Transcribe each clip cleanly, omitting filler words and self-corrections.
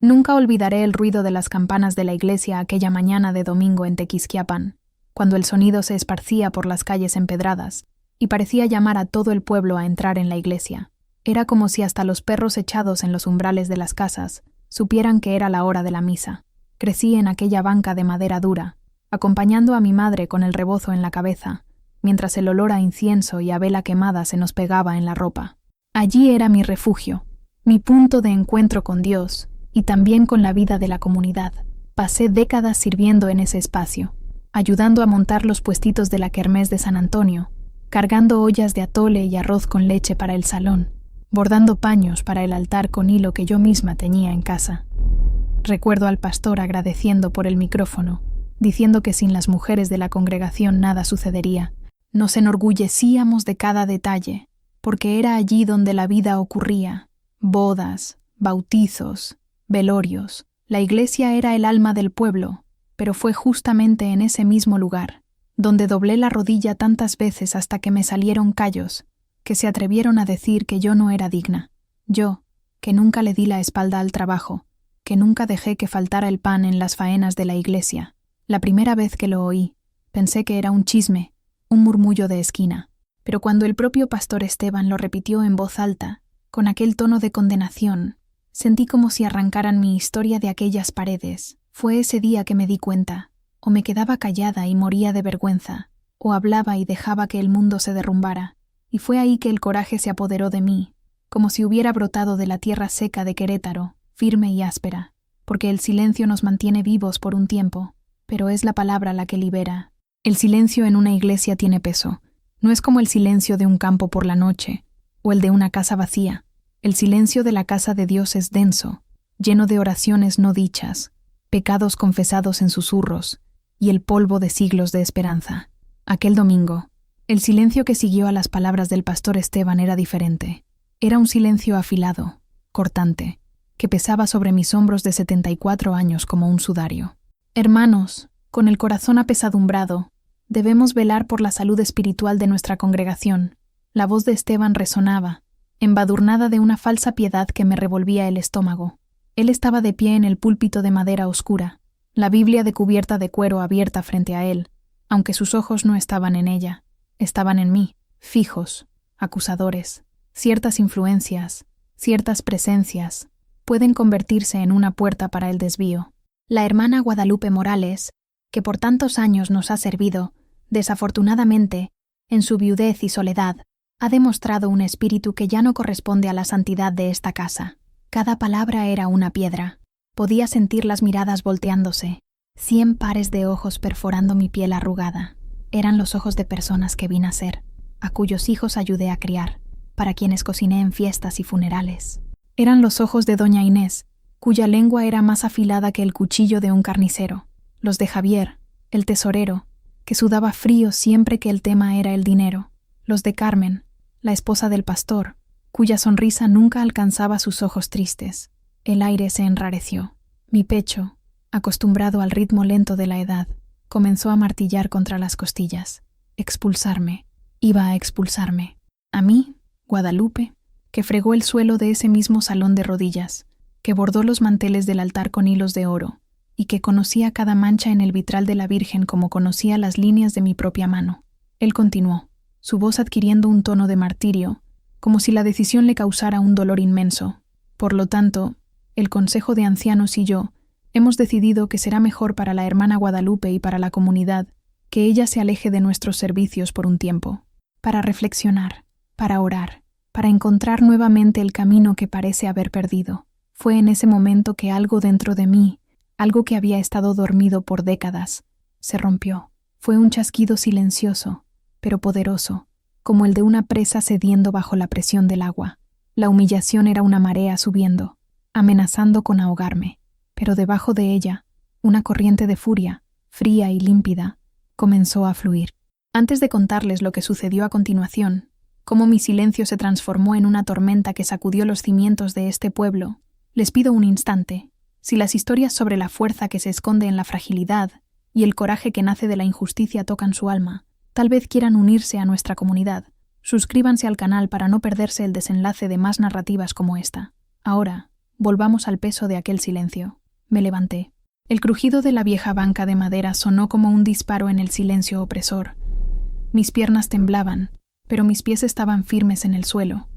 Nunca olvidaré el ruido de las campanas de la iglesia aquella mañana de domingo en Tequisquiapan, cuando el sonido se esparcía por las calles empedradas y parecía llamar a todo el pueblo a entrar en la iglesia. Era como si hasta los perros echados en los umbrales de las casas supieran que era la hora de la misa. Crecí en aquella banca de madera dura, acompañando a mi madre con el rebozo en la cabeza, mientras el olor a incienso y a vela quemada se nos pegaba en la ropa. Allí era mi refugio, mi punto de encuentro con Dios y también con la vida de la comunidad. Pasé décadas sirviendo en ese espacio, ayudando a montar los puestitos de la kermés de San Antonio, cargando ollas de atole y arroz con leche para el salón, bordando paños para el altar con hilo que yo misma teñía en casa. Recuerdo al pastor agradeciendo por el micrófono, diciendo que sin las mujeres de la congregación nada sucedería. Nos enorgullecíamos de cada detalle, porque era allí donde la vida ocurría. Bodas, bautizos, velorios. La iglesia era el alma del pueblo, pero fue justamente en ese mismo lugar, donde doblé la rodilla tantas veces hasta que me salieron callos, que se atrevieron a decir que yo no era digna. Yo, que nunca le di la espalda al trabajo, que nunca dejé que faltara el pan en las faenas de la iglesia. La primera vez que lo oí, pensé que era un chisme, un murmullo de esquina. Pero cuando el propio pastor Esteban lo repitió en voz alta, con aquel tono de condenación, sentí como si arrancaran mi historia de aquellas paredes. Fue ese día que me di cuenta. O me quedaba callada y moría de vergüenza, o hablaba y dejaba que el mundo se derrumbara. Y fue ahí que el coraje se apoderó de mí, como si hubiera brotado de la tierra seca de Querétaro, firme y áspera, porque el silencio nos mantiene vivos por un tiempo, pero es la palabra la que libera. El silencio en una iglesia tiene peso. No es como el silencio de un campo por la noche, o el de una casa vacía. El silencio de la casa de Dios es denso, lleno de oraciones no dichas, pecados confesados en susurros, y el polvo de siglos de esperanza. Aquel domingo, el silencio que siguió a las palabras del pastor Esteban era diferente. Era un silencio afilado, cortante, que pesaba sobre mis hombros de 74 años como un sudario. Hermanos, con el corazón apesadumbrado, debemos velar por la salud espiritual de nuestra congregación. La voz de Esteban resonaba, embadurnada de una falsa piedad que me revolvía el estómago. Él estaba de pie en el púlpito de madera oscura, la Biblia de cubierta de cuero abierta frente a él, aunque sus ojos no estaban en ella, estaban en mí, fijos, acusadores. Ciertas influencias, ciertas presencias, pueden convertirse en una puerta para el desvío. La hermana Guadalupe Morales, que por tantos años nos ha servido, desafortunadamente, en su viudez y soledad, ha demostrado un espíritu que ya no corresponde a la santidad de esta casa. Cada palabra era una piedra. Podía sentir las miradas volteándose, 100 pares de ojos perforando mi piel arrugada. Eran los ojos de personas que vi nacer, a cuyos hijos ayudé a criar, para quienes cociné en fiestas y funerales. Eran los ojos de doña Inés, cuya lengua era más afilada que el cuchillo de un carnicero. Los de Javier, el tesorero, que sudaba frío siempre que el tema era el dinero. Los de Carmen, la esposa del pastor, cuya sonrisa nunca alcanzaba sus ojos tristes. El aire se enrareció. Mi pecho, acostumbrado al ritmo lento de la edad, comenzó a martillar contra las costillas. Expulsarme. Iba a expulsarme. A mí, Guadalupe, que fregó el suelo de ese mismo salón de rodillas, que bordó los manteles del altar con hilos de oro, y que conocía cada mancha en el vitral de la Virgen como conocía las líneas de mi propia mano. Él continuó, su voz adquiriendo un tono de martirio, como si la decisión le causara un dolor inmenso. Por lo tanto, el Consejo de Ancianos y yo hemos decidido que será mejor para la hermana Guadalupe y para la comunidad que ella se aleje de nuestros servicios por un tiempo, para reflexionar, para orar, para encontrar nuevamente el camino que parece haber perdido. Fue en ese momento que algo dentro de mí, algo que había estado dormido por décadas, se rompió. Fue un chasquido silencioso, pero poderoso, como el de una presa cediendo bajo la presión del agua. La humillación era una marea subiendo, amenazando con ahogarme, pero debajo de ella, una corriente de furia, fría y límpida, comenzó a fluir. Antes de contarles lo que sucedió a continuación, cómo mi silencio se transformó en una tormenta que sacudió los cimientos de este pueblo, les pido un instante. Si las historias sobre la fuerza que se esconde en la fragilidad y el coraje que nace de la injusticia tocan su alma, tal vez quieran unirse a nuestra comunidad. Suscríbanse al canal para no perderse el desenlace de más narrativas como esta. Ahora, Volvamos al peso de aquel silencio. Me levanté. El crujido de la vieja banca de madera sonó como un disparo en el silencio opresor. Mis piernas temblaban, pero mis pies estaban firmes en el suelo.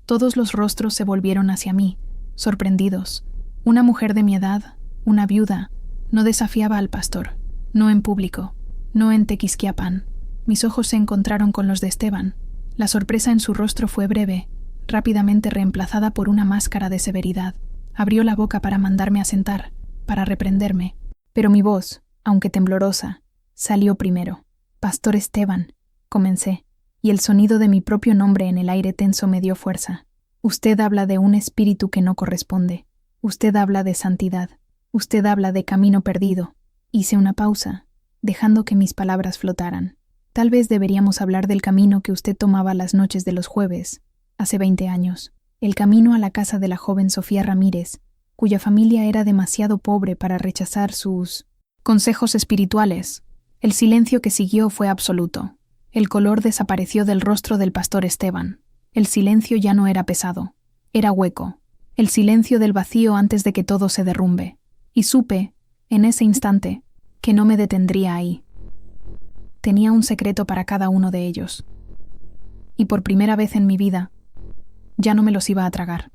Todos los rostros se volvieron hacia mí, sorprendidos. Una mujer de mi edad, una viuda, no desafiaba al pastor, no en público, no en Tequisquiapan. Mis ojos se encontraron con los de Esteban. La sorpresa en su rostro fue breve, rápidamente reemplazada por una máscara de severidad. Abrió la boca para mandarme a sentar, para reprenderme, pero mi voz, aunque temblorosa, salió primero. «Pastor Esteban», comencé, y el sonido de mi propio nombre en el aire tenso me dio fuerza. «Usted habla de un espíritu que no corresponde. Usted habla de santidad. Usted habla de camino perdido». Hice una pausa, dejando que mis palabras flotaran. «Tal vez deberíamos hablar del camino que usted tomaba las noches de los jueves, hace 20 años. El camino a la casa de la joven Sofía Ramírez, cuya familia era demasiado pobre para rechazar sus consejos espirituales». El silencio que siguió fue absoluto. El color desapareció del rostro del pastor Esteban. El silencio ya no era pesado, era hueco. El silencio del vacío antes de que todo se derrumbe. Y supe, en ese instante, que no me detendría ahí. Tenía un secreto para cada uno de ellos. Y por primera vez en mi vida, ya no me los iba a tragar.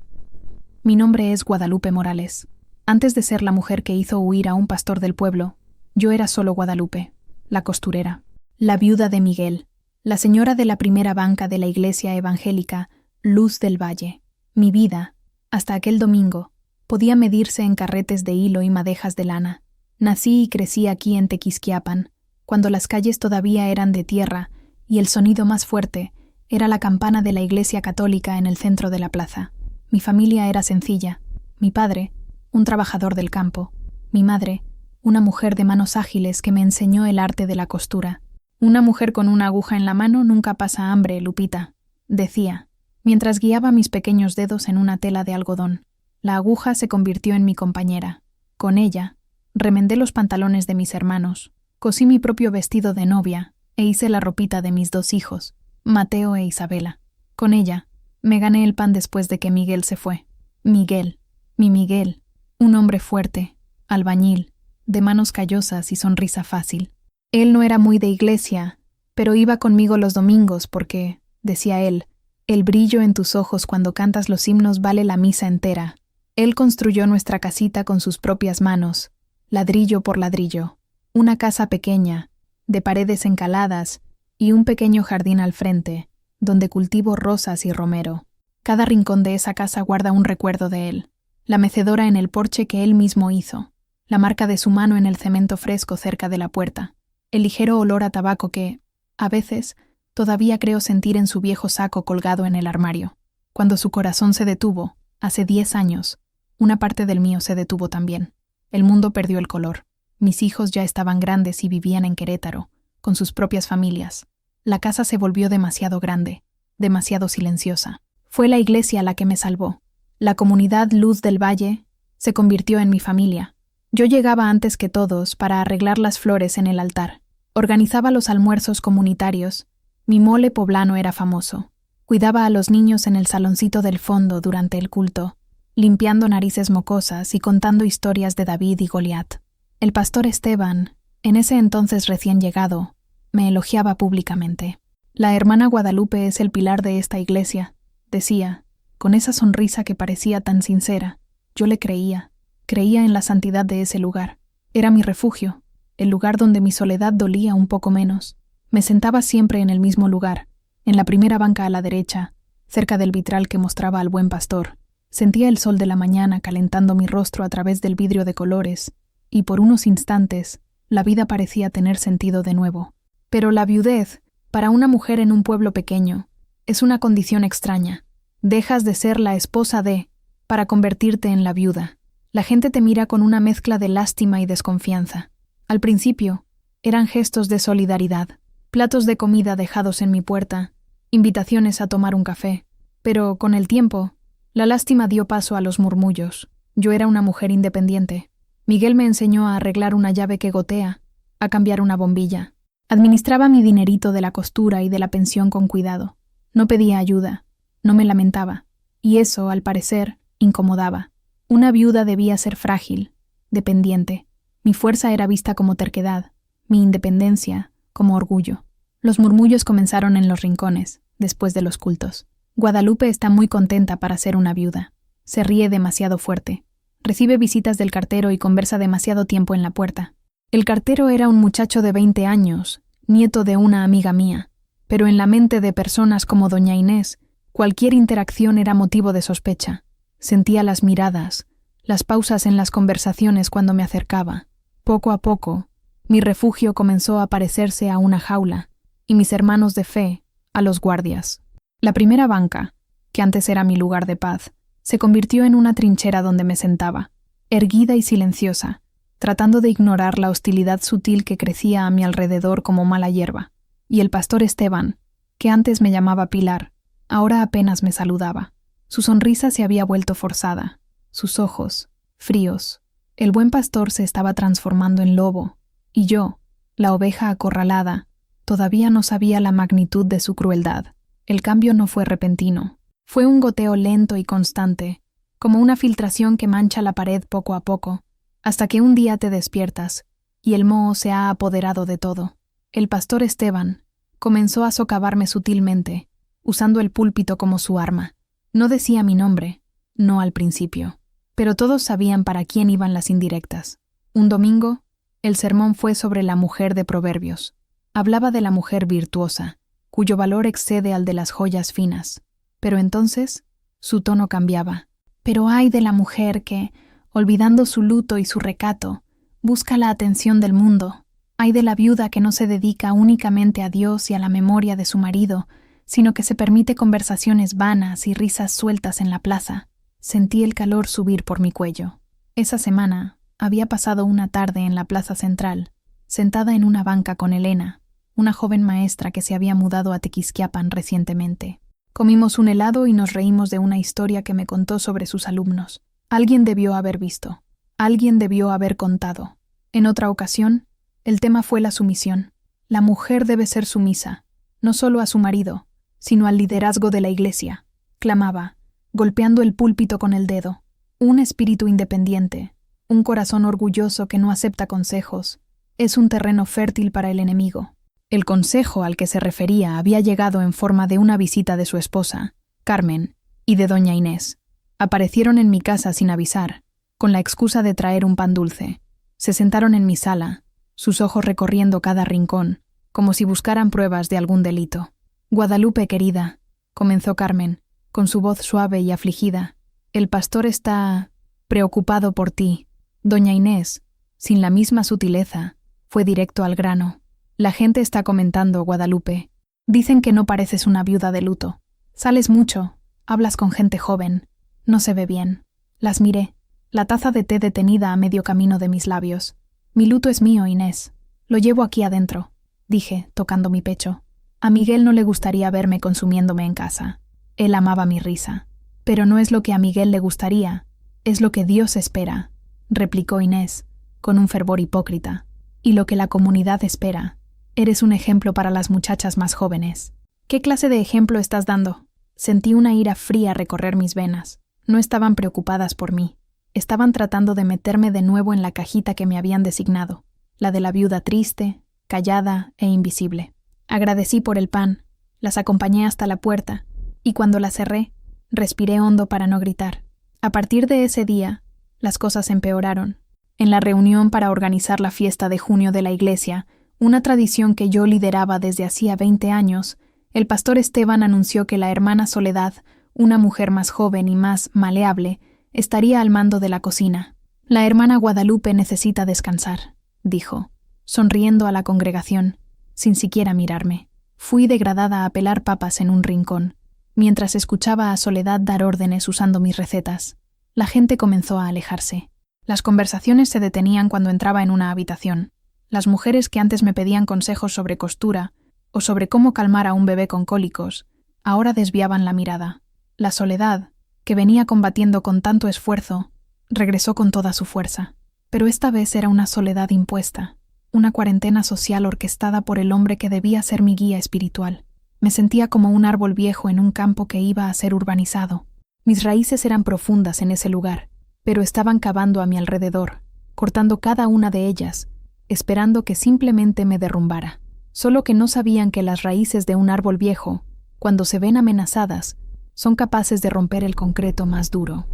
Mi nombre es Guadalupe Morales. Antes de ser la mujer que hizo huir a un pastor del pueblo, yo era solo Guadalupe, la costurera, la viuda de Miguel, la señora de la primera banca de la iglesia evangélica, Luz del Valle. Mi vida, hasta aquel domingo, podía medirse en carretes de hilo y madejas de lana. Nací y crecí aquí en Tequisquiapan, cuando las calles todavía eran de tierra y el sonido más fuerte era la campana de la iglesia católica en el centro de la plaza. Mi familia era sencilla. Mi padre, un trabajador del campo. Mi madre, una mujer de manos ágiles que me enseñó el arte de la costura. «Una mujer con una aguja en la mano nunca pasa hambre, Lupita», decía, mientras guiaba mis pequeños dedos en una tela de algodón. La aguja se convirtió en mi compañera. Con ella, remendé los pantalones de mis hermanos, cosí mi propio vestido de novia e hice la ropita de mis 2 hijos, Mateo e Isabela. Con ella, me gané el pan después de que Miguel se fue. Miguel, mi Miguel, un hombre fuerte, albañil, de manos callosas y sonrisa fácil. Él no era muy de iglesia, pero iba conmigo los domingos porque, decía él, el brillo en tus ojos cuando cantas los himnos vale la misa entera. Él construyó nuestra casita con sus propias manos, ladrillo por ladrillo, una casa pequeña, de paredes encaladas y un pequeño jardín al frente, donde cultivo rosas y romero. Cada rincón de esa casa guarda un recuerdo de él. La mecedora en el porche que él mismo hizo, la marca de su mano en el cemento fresco cerca de la puerta, el ligero olor a tabaco que, a veces, todavía creo sentir en su viejo saco colgado en el armario. Cuando su corazón se detuvo, hace 10 años, una parte del mío se detuvo también. El mundo perdió el color. Mis hijos ya estaban grandes y vivían en Querétaro, con sus propias familias. La casa se volvió demasiado grande, demasiado silenciosa. Fue la iglesia la que me salvó. La comunidad Luz del Valle se convirtió en mi familia. Yo llegaba antes que todos para arreglar las flores en el altar. Organizaba los almuerzos comunitarios. Mi mole poblano era famoso. Cuidaba a los niños en el saloncito del fondo durante el culto, limpiando narices mocosas y contando historias de David y Goliat. El pastor Esteban, en ese entonces recién llegado, me elogiaba públicamente. «La hermana Guadalupe es el pilar de esta iglesia», decía, con esa sonrisa que parecía tan sincera. Yo le creía. Creía en la santidad de ese lugar. Era mi refugio, el lugar donde mi soledad dolía un poco menos. Me sentaba siempre en el mismo lugar, en la primera banca a la derecha, cerca del vitral que mostraba al buen pastor. Sentía el sol de la mañana calentando mi rostro a través del vidrio de colores, y por unos instantes la vida parecía tener sentido de nuevo. Pero la viudez, para una mujer en un pueblo pequeño, es una condición extraña. Dejas de ser la esposa de, para convertirte en la viuda. La gente te mira con una mezcla de lástima y desconfianza. Al principio, eran gestos de solidaridad, platos de comida dejados en mi puerta, invitaciones a tomar un café. Pero, con el tiempo, la lástima dio paso a los murmullos. Yo era una mujer independiente. Miguel me enseñó a arreglar una llave que gotea, a cambiar una bombilla. Administraba mi dinerito de la costura y de la pensión con cuidado. No pedía ayuda, no me lamentaba, y eso, al parecer, incomodaba. Una viuda debía ser frágil, dependiente. Mi fuerza era vista como terquedad, mi independencia como orgullo. Los murmullos comenzaron en los rincones, después de los cultos. Guadalupe está muy contenta para ser una viuda. Se ríe demasiado fuerte. Recibe visitas del cartero y conversa demasiado tiempo en la puerta. El cartero era un muchacho de 20 años, nieto de una amiga mía, pero en la mente de personas como doña Inés, cualquier interacción era motivo de sospecha. Sentía las miradas, las pausas en las conversaciones cuando me acercaba. Poco a poco, mi refugio comenzó a parecerse a una jaula, y mis hermanos de fe, a los guardias. La primera banca, que antes era mi lugar de paz, se convirtió en una trinchera donde me sentaba, erguida y silenciosa, tratando de ignorar la hostilidad sutil que crecía a mi alrededor como mala hierba. Y el pastor Esteban, que antes me llamaba Pilar, ahora apenas me saludaba. Su sonrisa se había vuelto forzada, sus ojos, fríos. El buen pastor se estaba transformando en lobo, y yo, la oveja acorralada, todavía no sabía la magnitud de su crueldad. El cambio no fue repentino. Fue un goteo lento y constante, como una filtración que mancha la pared poco a poco, hasta que un día te despiertas, y el moho se ha apoderado de todo. El pastor Esteban comenzó a socavarme sutilmente, usando el púlpito como su arma. No decía mi nombre, no al principio, pero todos sabían para quién iban las indirectas. Un domingo, el sermón fue sobre la mujer de Proverbios. Hablaba de la mujer virtuosa, cuyo valor excede al de las joyas finas. Pero entonces, su tono cambiaba. Pero ay de la mujer que, olvidando su luto y su recato, busca la atención del mundo. Ay de la viuda que no se dedica únicamente a Dios y a la memoria de su marido, sino que se permite conversaciones vanas y risas sueltas en la plaza. Sentí el calor subir por mi cuello. Esa semana había pasado una tarde en la plaza central, sentada en una banca con Elena, una joven maestra que se había mudado a Tequisquiapan recientemente. Comimos un helado y nos reímos de una historia que me contó sobre sus alumnos. Alguien debió haber visto. Alguien debió haber contado. En otra ocasión, el tema fue la sumisión. La mujer debe ser sumisa, no solo a su marido, sino al liderazgo de la iglesia, clamaba, golpeando el púlpito con el dedo. Un espíritu independiente, un corazón orgulloso que no acepta consejos, es un terreno fértil para el enemigo. El consejo al que se refería había llegado en forma de una visita de su esposa, Carmen, y de doña Inés. Aparecieron en mi casa sin avisar, con la excusa de traer un pan dulce. Se sentaron en mi sala, sus ojos recorriendo cada rincón, como si buscaran pruebas de algún delito. «Guadalupe, querida», comenzó Carmen, con su voz suave y afligida, «el pastor está preocupado por ti». Doña Inés, sin la misma sutileza, fue directo al grano. «La gente está comentando, Guadalupe. Dicen que no pareces una viuda de luto. Sales mucho, hablas con gente joven. No se ve bien». Las miré, la taza de té detenida a medio camino de mis labios. «Mi luto es mío, Inés. Lo llevo aquí adentro», dije, tocando mi pecho. A Miguel no le gustaría verme consumiéndome en casa. Él amaba mi risa. «Pero no es lo que a Miguel le gustaría, es lo que Dios espera», replicó Inés, con un fervor hipócrita. «Y lo que la comunidad espera. Eres un ejemplo para las muchachas más jóvenes». «¿Qué clase de ejemplo estás dando?» Sentí una ira fría recorrer mis venas. No estaban preocupadas por mí. Estaban tratando de meterme de nuevo en la cajita que me habían designado, la de la viuda triste, callada e invisible. Agradecí por el pan, las acompañé hasta la puerta, y cuando la cerré, respiré hondo para no gritar. A partir de ese día, las cosas empeoraron. En la reunión para organizar la fiesta de junio de la iglesia, una tradición que yo lideraba desde hacía 20 años, el pastor Esteban anunció que la hermana Soledad, una mujer más joven y más maleable, estaría al mando de la cocina. «La hermana Guadalupe necesita descansar», dijo, sonriendo a la congregación, sin siquiera mirarme. Fui degradada a pelar papas en un rincón, mientras escuchaba a Soledad dar órdenes usando mis recetas. La gente comenzó a alejarse. Las conversaciones se detenían cuando entraba en una habitación. Las mujeres que antes me pedían consejos sobre costura o sobre cómo calmar a un bebé con cólicos, ahora desviaban la mirada. La soledad, que venía combatiendo con tanto esfuerzo, regresó con toda su fuerza. Pero esta vez era una soledad impuesta, una cuarentena social orquestada por el hombre que debía ser mi guía espiritual. Me sentía como un árbol viejo en un campo que iba a ser urbanizado. Mis raíces eran profundas en ese lugar, pero estaban cavando a mi alrededor, cortando cada una de ellas, esperando que simplemente me derrumbara. Solo que no sabían que las raíces de un árbol viejo, cuando se ven amenazadas, son capaces de romper el concreto más duro.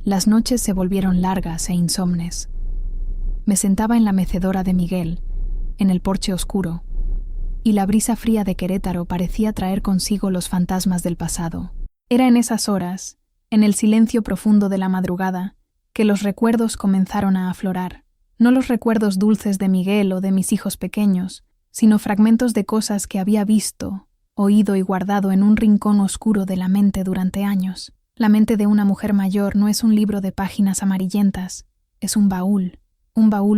Las noches se volvieron largas e insomnes. Me sentaba en la mecedora de Miguel, en el porche oscuro, y la brisa fría de Querétaro parecía traer consigo los fantasmas del pasado. Era en esas horas, en el silencio profundo de la madrugada, que los recuerdos comenzaron a aflorar. No los recuerdos dulces de Miguel o de mis hijos pequeños, sino fragmentos de cosas que había visto, oído y guardado en un rincón oscuro de la mente durante años. La mente de una mujer mayor no es un libro de páginas amarillentas, es un baúl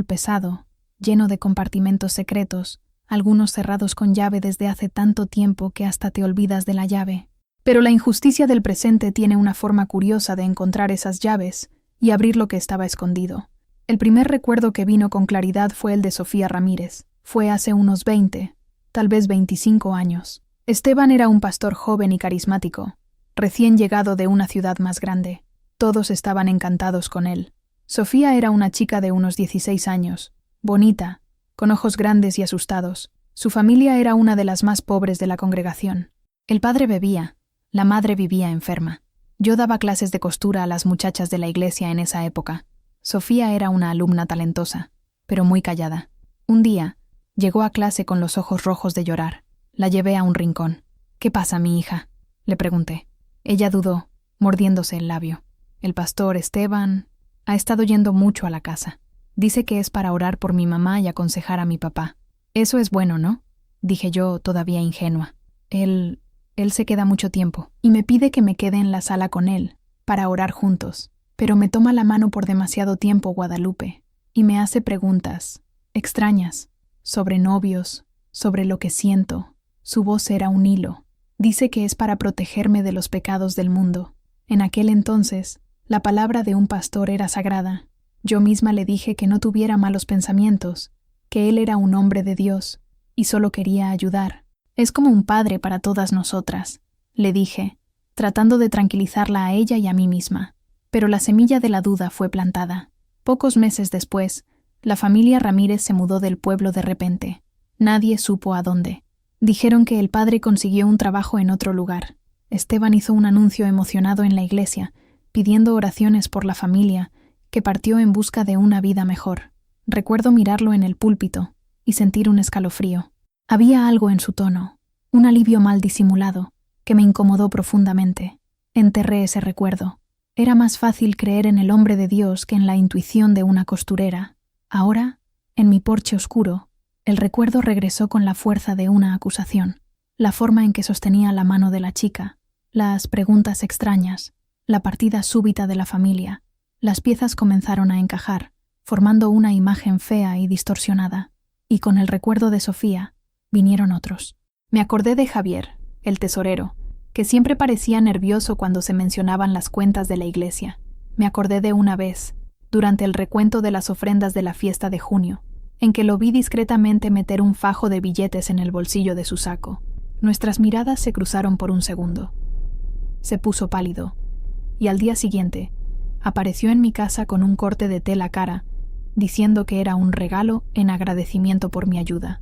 pesado, lleno de compartimentos secretos, algunos cerrados con llave desde hace tanto tiempo que hasta te olvidas de la llave. Pero la injusticia del presente tiene una forma curiosa de encontrar esas llaves y abrir lo que estaba escondido. El primer recuerdo que vino con claridad fue el de Sofía Ramírez. Fue hace unos 20, tal vez 25 años. Esteban era un pastor joven y carismático, recién llegado de una ciudad más grande. Todos estaban encantados con él. Sofía era una chica de unos 16 años, bonita, con ojos grandes y asustados. Su familia era una de las más pobres de la congregación. El padre bebía, la madre vivía enferma. Yo daba clases de costura a las muchachas de la iglesia en esa época. Sofía era una alumna talentosa, pero muy callada. Un día, llegó a clase con los ojos rojos de llorar. La llevé a un rincón. «¿Qué pasa, mi hija?», le pregunté. Ella dudó, mordiéndose el labio. «El pastor Esteban ha estado yendo mucho a la casa. Dice que es para orar por mi mamá y aconsejar a mi papá». «Eso es bueno, ¿no?», dije yo, todavía ingenua. Él se queda mucho tiempo y me pide que me quede en la sala con él, para orar juntos. Pero me toma la mano por demasiado tiempo, Guadalupe, y me hace preguntas extrañas, sobre novios, sobre lo que siento. Su voz era un hilo. Dice que es para protegerme de los pecados del mundo. En aquel entonces, la palabra de un pastor era sagrada. Yo misma le dije que no tuviera malos pensamientos, que él era un hombre de Dios, y solo quería ayudar. «Es como un padre para todas nosotras», le dije, tratando de tranquilizarla a ella y a mí misma. Pero la semilla de la duda fue plantada. Pocos meses después, la familia Ramírez se mudó del pueblo de repente. Nadie supo a dónde. Dijeron que el padre consiguió un trabajo en otro lugar. Esteban hizo un anuncio emocionado en la iglesia, pidiendo oraciones por la familia, que partió en busca de una vida mejor. Recuerdo mirarlo en el púlpito y sentir un escalofrío. Había algo en su tono, un alivio mal disimulado, que me incomodó profundamente. Enterré ese recuerdo. Era más fácil creer en el hombre de Dios que en la intuición de una costurera. Ahora, en mi porche oscuro, el recuerdo regresó con la fuerza de una acusación. La forma en que sostenía la mano de la chica, las preguntas extrañas, la partida súbita de la familia. Las piezas comenzaron a encajar, formando una imagen fea y distorsionada. Y con el recuerdo de Sofía, vinieron otros. Me acordé de Javier, el tesorero, que siempre parecía nervioso cuando se mencionaban las cuentas de la iglesia. Me acordé de una vez, durante el recuento de las ofrendas de la fiesta de junio, en que lo vi discretamente meter un fajo de billetes en el bolsillo de su saco. Nuestras miradas se cruzaron por un segundo. Se puso pálido, y al día siguiente, apareció en mi casa con un corte de tela cara, diciendo que era un regalo en agradecimiento por mi ayuda.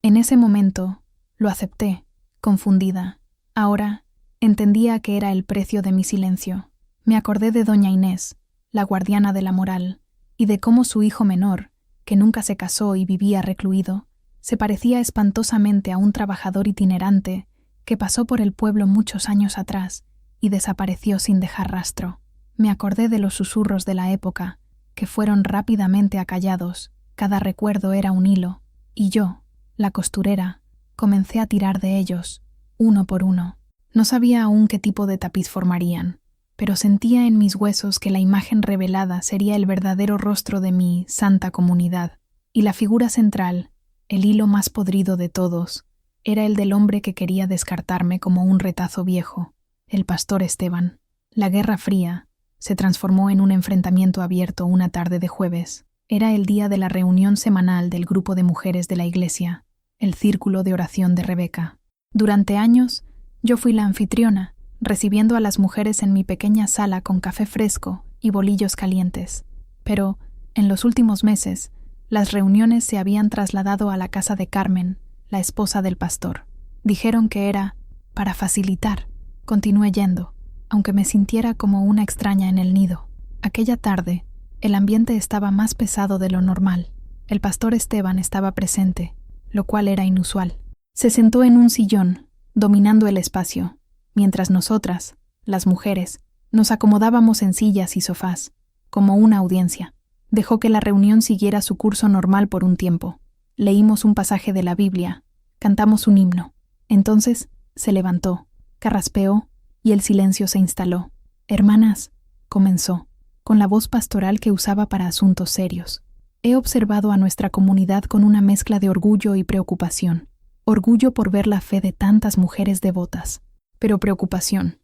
En ese momento, lo acepté, confundida. Ahora, entendía que era el precio de mi silencio. Me acordé de doña Inés, la guardiana de la moral, y de cómo su hijo menor, que nunca se casó y vivía recluido, se parecía espantosamente a un trabajador itinerante que pasó por el pueblo muchos años atrás y desapareció sin dejar rastro. Me acordé de los susurros de la época, que fueron rápidamente acallados. Cada recuerdo era un hilo, y yo, la costurera, comencé a tirar de ellos, uno por uno. No sabía aún qué tipo de tapiz formarían, pero sentía en mis huesos que la imagen revelada sería el verdadero rostro de mi santa comunidad, y la figura central, el hilo más podrido de todos, era el del hombre que quería descartarme como un retazo viejo, el pastor Esteban. La Guerra Fría se transformó en un enfrentamiento abierto una tarde de jueves. Era el día de la reunión semanal del grupo de mujeres de la iglesia, el círculo de oración de Rebeca. Durante años, yo fui la anfitriona, recibiendo a las mujeres en mi pequeña sala con café fresco y bolillos calientes. Pero, en los últimos meses, las reuniones se habían trasladado a la casa de Carmen, la esposa del pastor. Dijeron que era para facilitar. Continué yendo, aunque me sintiera como una extraña en el nido. Aquella tarde, el ambiente estaba más pesado de lo normal. El pastor Esteban estaba presente, lo cual era inusual. Se sentó en un sillón, dominando el espacio, mientras nosotras, las mujeres, nos acomodábamos en sillas y sofás, como una audiencia. Dejó que la reunión siguiera su curso normal por un tiempo. Leímos un pasaje de la Biblia, cantamos un himno. Entonces se levantó, carraspeó y el silencio se instaló. «Hermanas», comenzó, con la voz pastoral que usaba para asuntos serios. «He observado a nuestra comunidad con una mezcla de orgullo y preocupación. Orgullo por ver la fe de tantas mujeres devotas, pero preocupación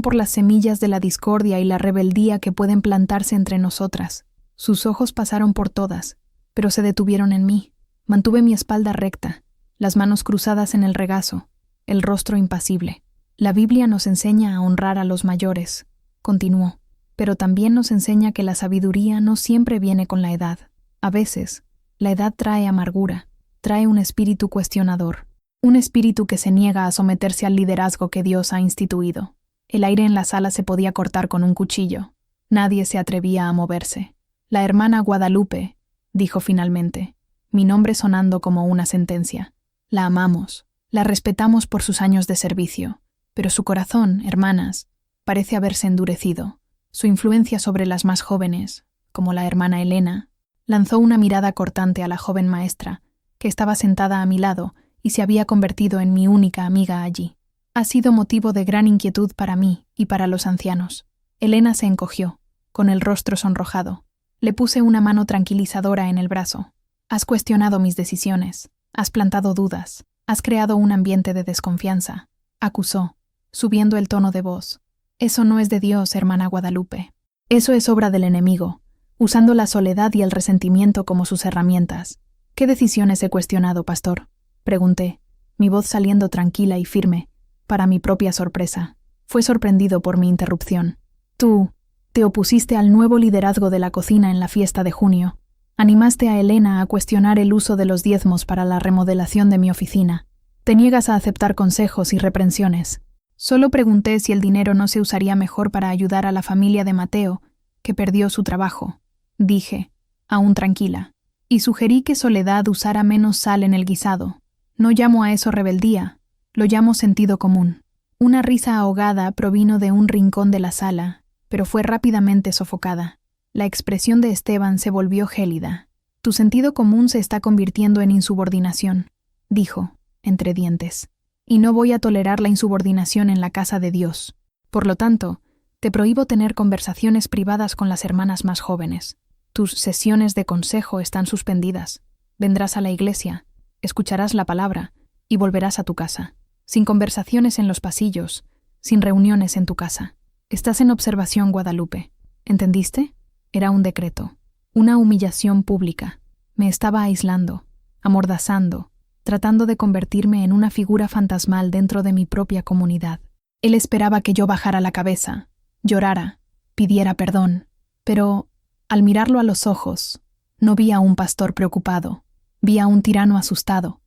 por las semillas de la discordia y la rebeldía que pueden plantarse entre nosotras». Sus ojos pasaron por todas, pero se detuvieron en mí. Mantuve mi espalda recta, las manos cruzadas en el regazo, el rostro impasible. «La Biblia nos enseña a honrar a los mayores», continuó, «pero también nos enseña que la sabiduría no siempre viene con la edad. A veces, la edad trae amargura, trae un espíritu cuestionador, un espíritu que se niega a someterse al liderazgo que Dios ha instituido». El aire en la sala se podía cortar con un cuchillo. Nadie se atrevía a moverse. «La hermana Guadalupe», dijo finalmente, mi nombre sonando como una sentencia. «La amamos, la respetamos por sus años de servicio, pero su corazón, hermanas, parece haberse endurecido. Su influencia sobre las más jóvenes, como la hermana Elena», lanzó una mirada cortante a la joven maestra, que estaba sentada a mi lado y se había convertido en mi única amiga allí. «Ha sido motivo de gran inquietud para mí y para los ancianos». Elena se encogió, con el rostro sonrojado. Le puse una mano tranquilizadora en el brazo. «Has cuestionado mis decisiones, has plantado dudas, has creado un ambiente de desconfianza», acusó, subiendo el tono de voz. «Eso no es de Dios, hermana Guadalupe. Eso es obra del enemigo, usando la soledad y el resentimiento como sus herramientas». «¿Qué decisiones he cuestionado, pastor?», pregunté, mi voz saliendo tranquila y firme, para mi propia sorpresa. Fue sorprendido por mi interrupción. «Tú te opusiste al nuevo liderazgo de la cocina en la fiesta de junio. Animaste a Elena a cuestionar el uso de los diezmos para la remodelación de mi oficina. Te niegas a aceptar consejos y reprensiones. Solo pregunté si el dinero no se usaría mejor para ayudar a la familia de Mateo, que perdió su trabajo», dije, aún tranquila, y sugerí que Soledad usara menos sal en el guisado. «No llamo a eso rebeldía, lo llamo sentido común». Una risa ahogada provino de un rincón de la sala, pero fue rápidamente sofocada. La expresión de Esteban se volvió gélida. «Tu sentido común se está convirtiendo en insubordinación», dijo, entre dientes. «Y no voy a tolerar la insubordinación en la casa de Dios. Por lo tanto, te prohíbo tener conversaciones privadas con las hermanas más jóvenes. Tus sesiones de consejo están suspendidas. Vendrás a la iglesia, escucharás la palabra y volverás a tu casa. Sin conversaciones en los pasillos, sin reuniones en tu casa. Estás en observación, Guadalupe. ¿Entendiste? Era un decreto, una humillación pública. Me estaba aislando, amordazando, tratando de convertirme en una figura fantasmal dentro de mi propia comunidad. Él esperaba que yo bajara la cabeza, llorara, pidiera perdón, pero, al mirarlo a los ojos, no vi a un pastor preocupado, vi a un tirano asustado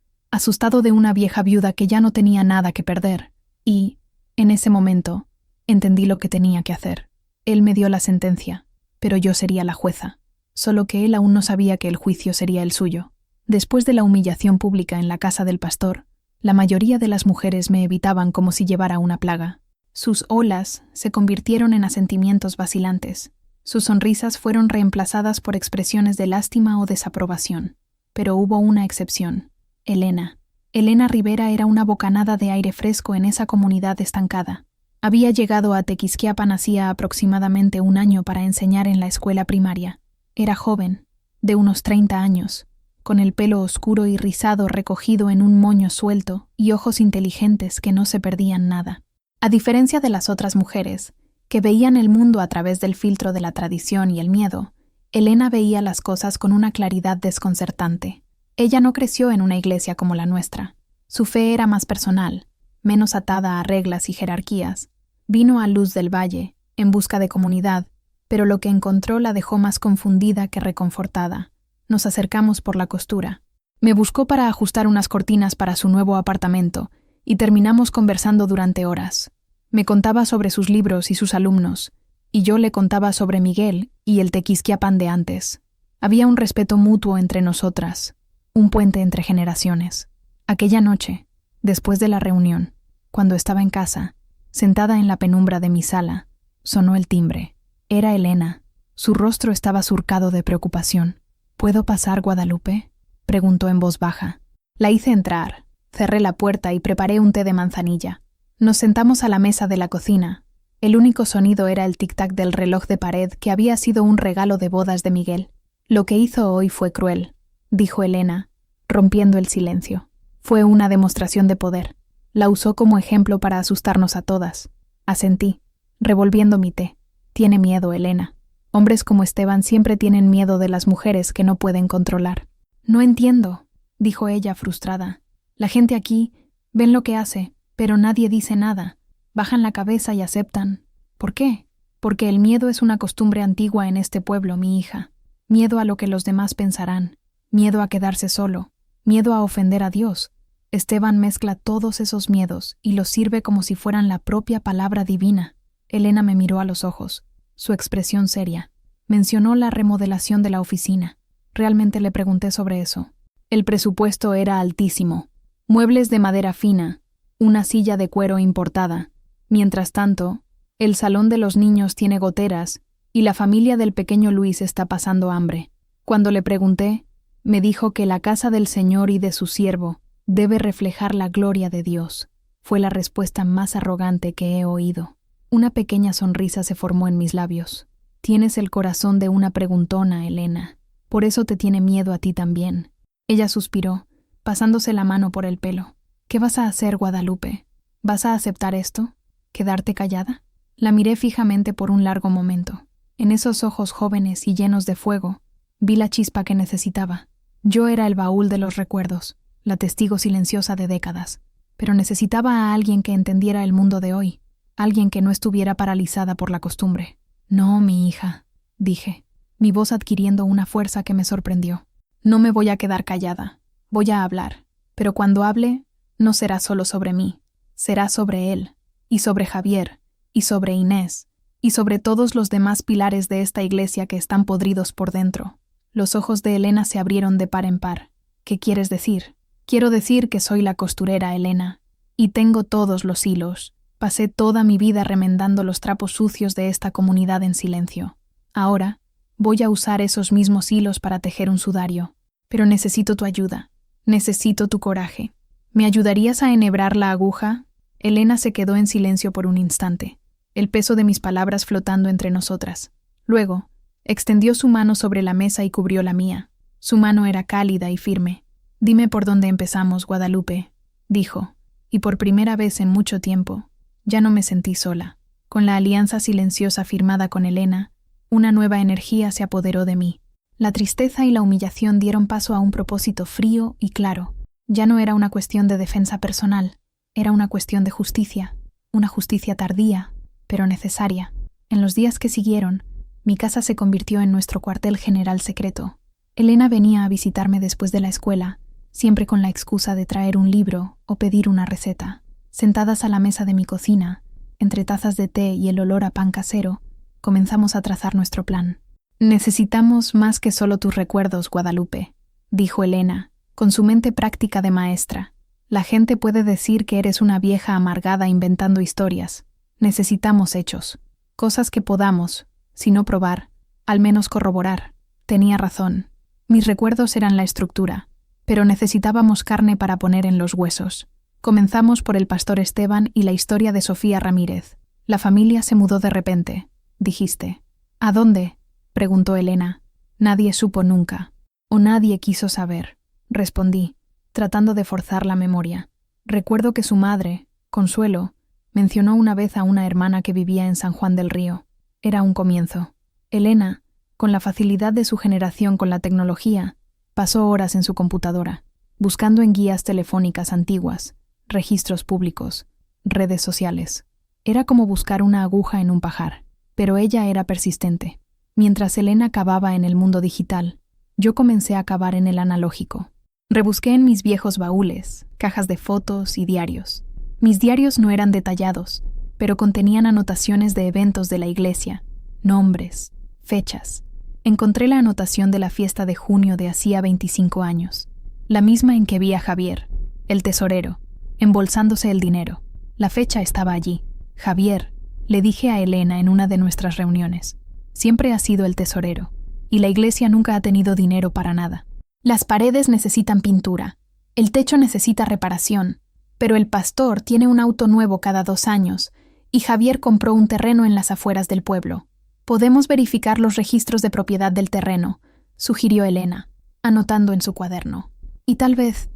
de una vieja viuda que ya no tenía nada que perder, y, en ese momento, entendí lo que tenía que hacer. Él me dio la sentencia, pero yo sería la jueza, solo que él aún no sabía que el juicio sería el suyo. Después de la humillación pública en la casa del pastor, la mayoría de las mujeres me evitaban como si llevara una plaga. Sus olas se convirtieron en asentimientos vacilantes. Sus sonrisas fueron reemplazadas por expresiones de lástima o desaprobación. Pero hubo una excepción. Elena. Elena Rivera era una bocanada de aire fresco en esa comunidad estancada. Había llegado a Tequisquiapan hacía aproximadamente un año para enseñar en la escuela primaria. Era joven, de unos 30 años, con el pelo oscuro y rizado recogido en un moño suelto y ojos inteligentes que no se perdían nada. A diferencia de las otras mujeres, que veían el mundo a través del filtro de la tradición y el miedo, Elena veía las cosas con una claridad desconcertante. Ella no creció en una iglesia como la nuestra. Su fe era más personal, menos atada a reglas y jerarquías. Vino a Luz del Valle, en busca de comunidad, pero lo que encontró la dejó más confundida que reconfortada. Nos acercamos por la costura. Me buscó para ajustar unas cortinas para su nuevo apartamento, y terminamos conversando durante horas. Me contaba sobre sus libros y sus alumnos, y yo le contaba sobre Miguel y el Tequisquiapan de antes. Había un respeto mutuo entre nosotras, un puente entre generaciones. Aquella noche, después de la reunión, cuando estaba en casa, sentada en la penumbra de mi sala, sonó el timbre. Era Elena. Su rostro estaba surcado de preocupación. ¿Puedo pasar, Guadalupe?, preguntó en voz baja. La hice entrar, cerré la puerta y preparé un té de manzanilla. Nos sentamos a la mesa de la cocina. El único sonido era el tic-tac del reloj de pared que había sido un regalo de bodas de Miguel. Lo que hizo hoy fue cruel, dijo Elena, rompiendo el silencio. Fue una demostración de poder. La usó como ejemplo para asustarnos a todas. Asentí, revolviendo mi té. Tiene miedo, Elena. Hombres como Esteban siempre tienen miedo de las mujeres que no pueden controlar. No entiendo, dijo ella frustrada. La gente aquí ven lo que hace, pero nadie dice nada. Bajan la cabeza y aceptan. ¿Por qué? Porque el miedo es una costumbre antigua en este pueblo, mi hija. Miedo a lo que los demás pensarán, miedo a quedarse solo, miedo a ofender a Dios. Esteban mezcla todos esos miedos y los sirve como si fueran la propia palabra divina. Elena me miró a los ojos, su expresión seria. Mencionó la remodelación de la oficina. Realmente le pregunté sobre eso. El presupuesto era altísimo. Muebles de madera fina, una silla de cuero importada. Mientras tanto, el salón de los niños tiene goteras y la familia del pequeño Luis está pasando hambre. Cuando le pregunté, me dijo que la casa del Señor y de su siervo debe reflejar la gloria de Dios. Fue la respuesta más arrogante que he oído. Una pequeña sonrisa se formó en mis labios. Tienes el corazón de una preguntona, Elena. Por eso te tiene miedo a ti también. Ella suspiró, pasándose la mano por el pelo. ¿Qué vas a hacer, Guadalupe? ¿Vas a aceptar esto? ¿Quedarte callada? La miré fijamente por un largo momento. En esos ojos jóvenes y llenos de fuego, vi la chispa que necesitaba. Yo era el baúl de los recuerdos, la testigo silenciosa de décadas, pero necesitaba a alguien que entendiera el mundo de hoy, alguien que no estuviera paralizada por la costumbre. No, mi hija, dije, mi voz adquiriendo una fuerza que me sorprendió. No me voy a quedar callada, voy a hablar, pero cuando hable, no será solo sobre mí, será sobre él, y sobre Javier, y sobre Inés, y sobre todos los demás pilares de esta iglesia que están podridos por dentro. Los ojos de Elena se abrieron de par en par. ¿Qué quieres decir? Quiero decir que soy la costurera, Elena, y tengo todos los hilos. Pasé toda mi vida remendando los trapos sucios de esta comunidad en silencio. Ahora, voy a usar esos mismos hilos para tejer un sudario. Pero necesito tu ayuda. Necesito tu coraje. ¿Me ayudarías a enhebrar la aguja? Elena se quedó en silencio por un instante, el peso de mis palabras flotando entre nosotras. Luego, extendió su mano sobre la mesa y cubrió la mía. Su mano era cálida y firme. Dime por dónde empezamos, Guadalupe, dijo, y por primera vez en mucho tiempo, ya no me sentí sola. Con la alianza silenciosa firmada con Elena, una nueva energía se apoderó de mí. La tristeza y la humillación dieron paso a un propósito frío y claro. Ya no era una cuestión de defensa personal, era una cuestión de justicia, una justicia tardía, pero necesaria. En los días que siguieron, mi casa se convirtió en nuestro cuartel general secreto. Elena venía a visitarme después de la escuela, siempre con la excusa de traer un libro o pedir una receta. Sentadas a la mesa de mi cocina, entre tazas de té y el olor a pan casero, comenzamos a trazar nuestro plan. Necesitamos más que solo tus recuerdos, Guadalupe, dijo Elena, con su mente práctica de maestra. La gente puede decir que eres una vieja amargada inventando historias. Necesitamos hechos, cosas que podamos, si no probar, al menos corroborar. Tenía razón. Mis recuerdos eran la estructura, pero necesitábamos carne para poner en los huesos. Comenzamos por el pastor Esteban y la historia de Sofía Ramírez. La familia se mudó de repente, dijiste. ¿A dónde?, preguntó Elena. Nadie supo nunca, o nadie quiso saber, respondí, tratando de forzar la memoria. Recuerdo que su madre, Consuelo, mencionó una vez a una hermana que vivía en San Juan del Río. Era un comienzo. Elena, con la facilidad de su generación con la tecnología, pasó horas en su computadora, buscando en guías telefónicas antiguas, registros públicos, redes sociales. Era como buscar una aguja en un pajar, pero ella era persistente. Mientras Elena cavaba en el mundo digital, yo comencé a cavar en el analógico. Rebusqué en mis viejos baúles, cajas de fotos y diarios. Mis diarios no eran detallados, pero contenían anotaciones de eventos de la iglesia, nombres, fechas. Encontré la anotación de la fiesta de junio de hacía 25 años, la misma en que vi a Javier, el tesorero, embolsándose el dinero. La fecha estaba allí. Javier, le dije a Elena en una de nuestras reuniones, siempre ha sido el tesorero, y la iglesia nunca ha tenido dinero para nada. Las paredes necesitan pintura, el techo necesita reparación, pero el pastor tiene un auto nuevo cada 2 años, y Javier compró un terreno en las afueras del pueblo. Podemos verificar los registros de propiedad del terreno, sugirió Elena, anotando en su cuaderno. Y tal vez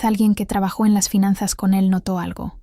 alguien que trabajó en las finanzas con él notó algo.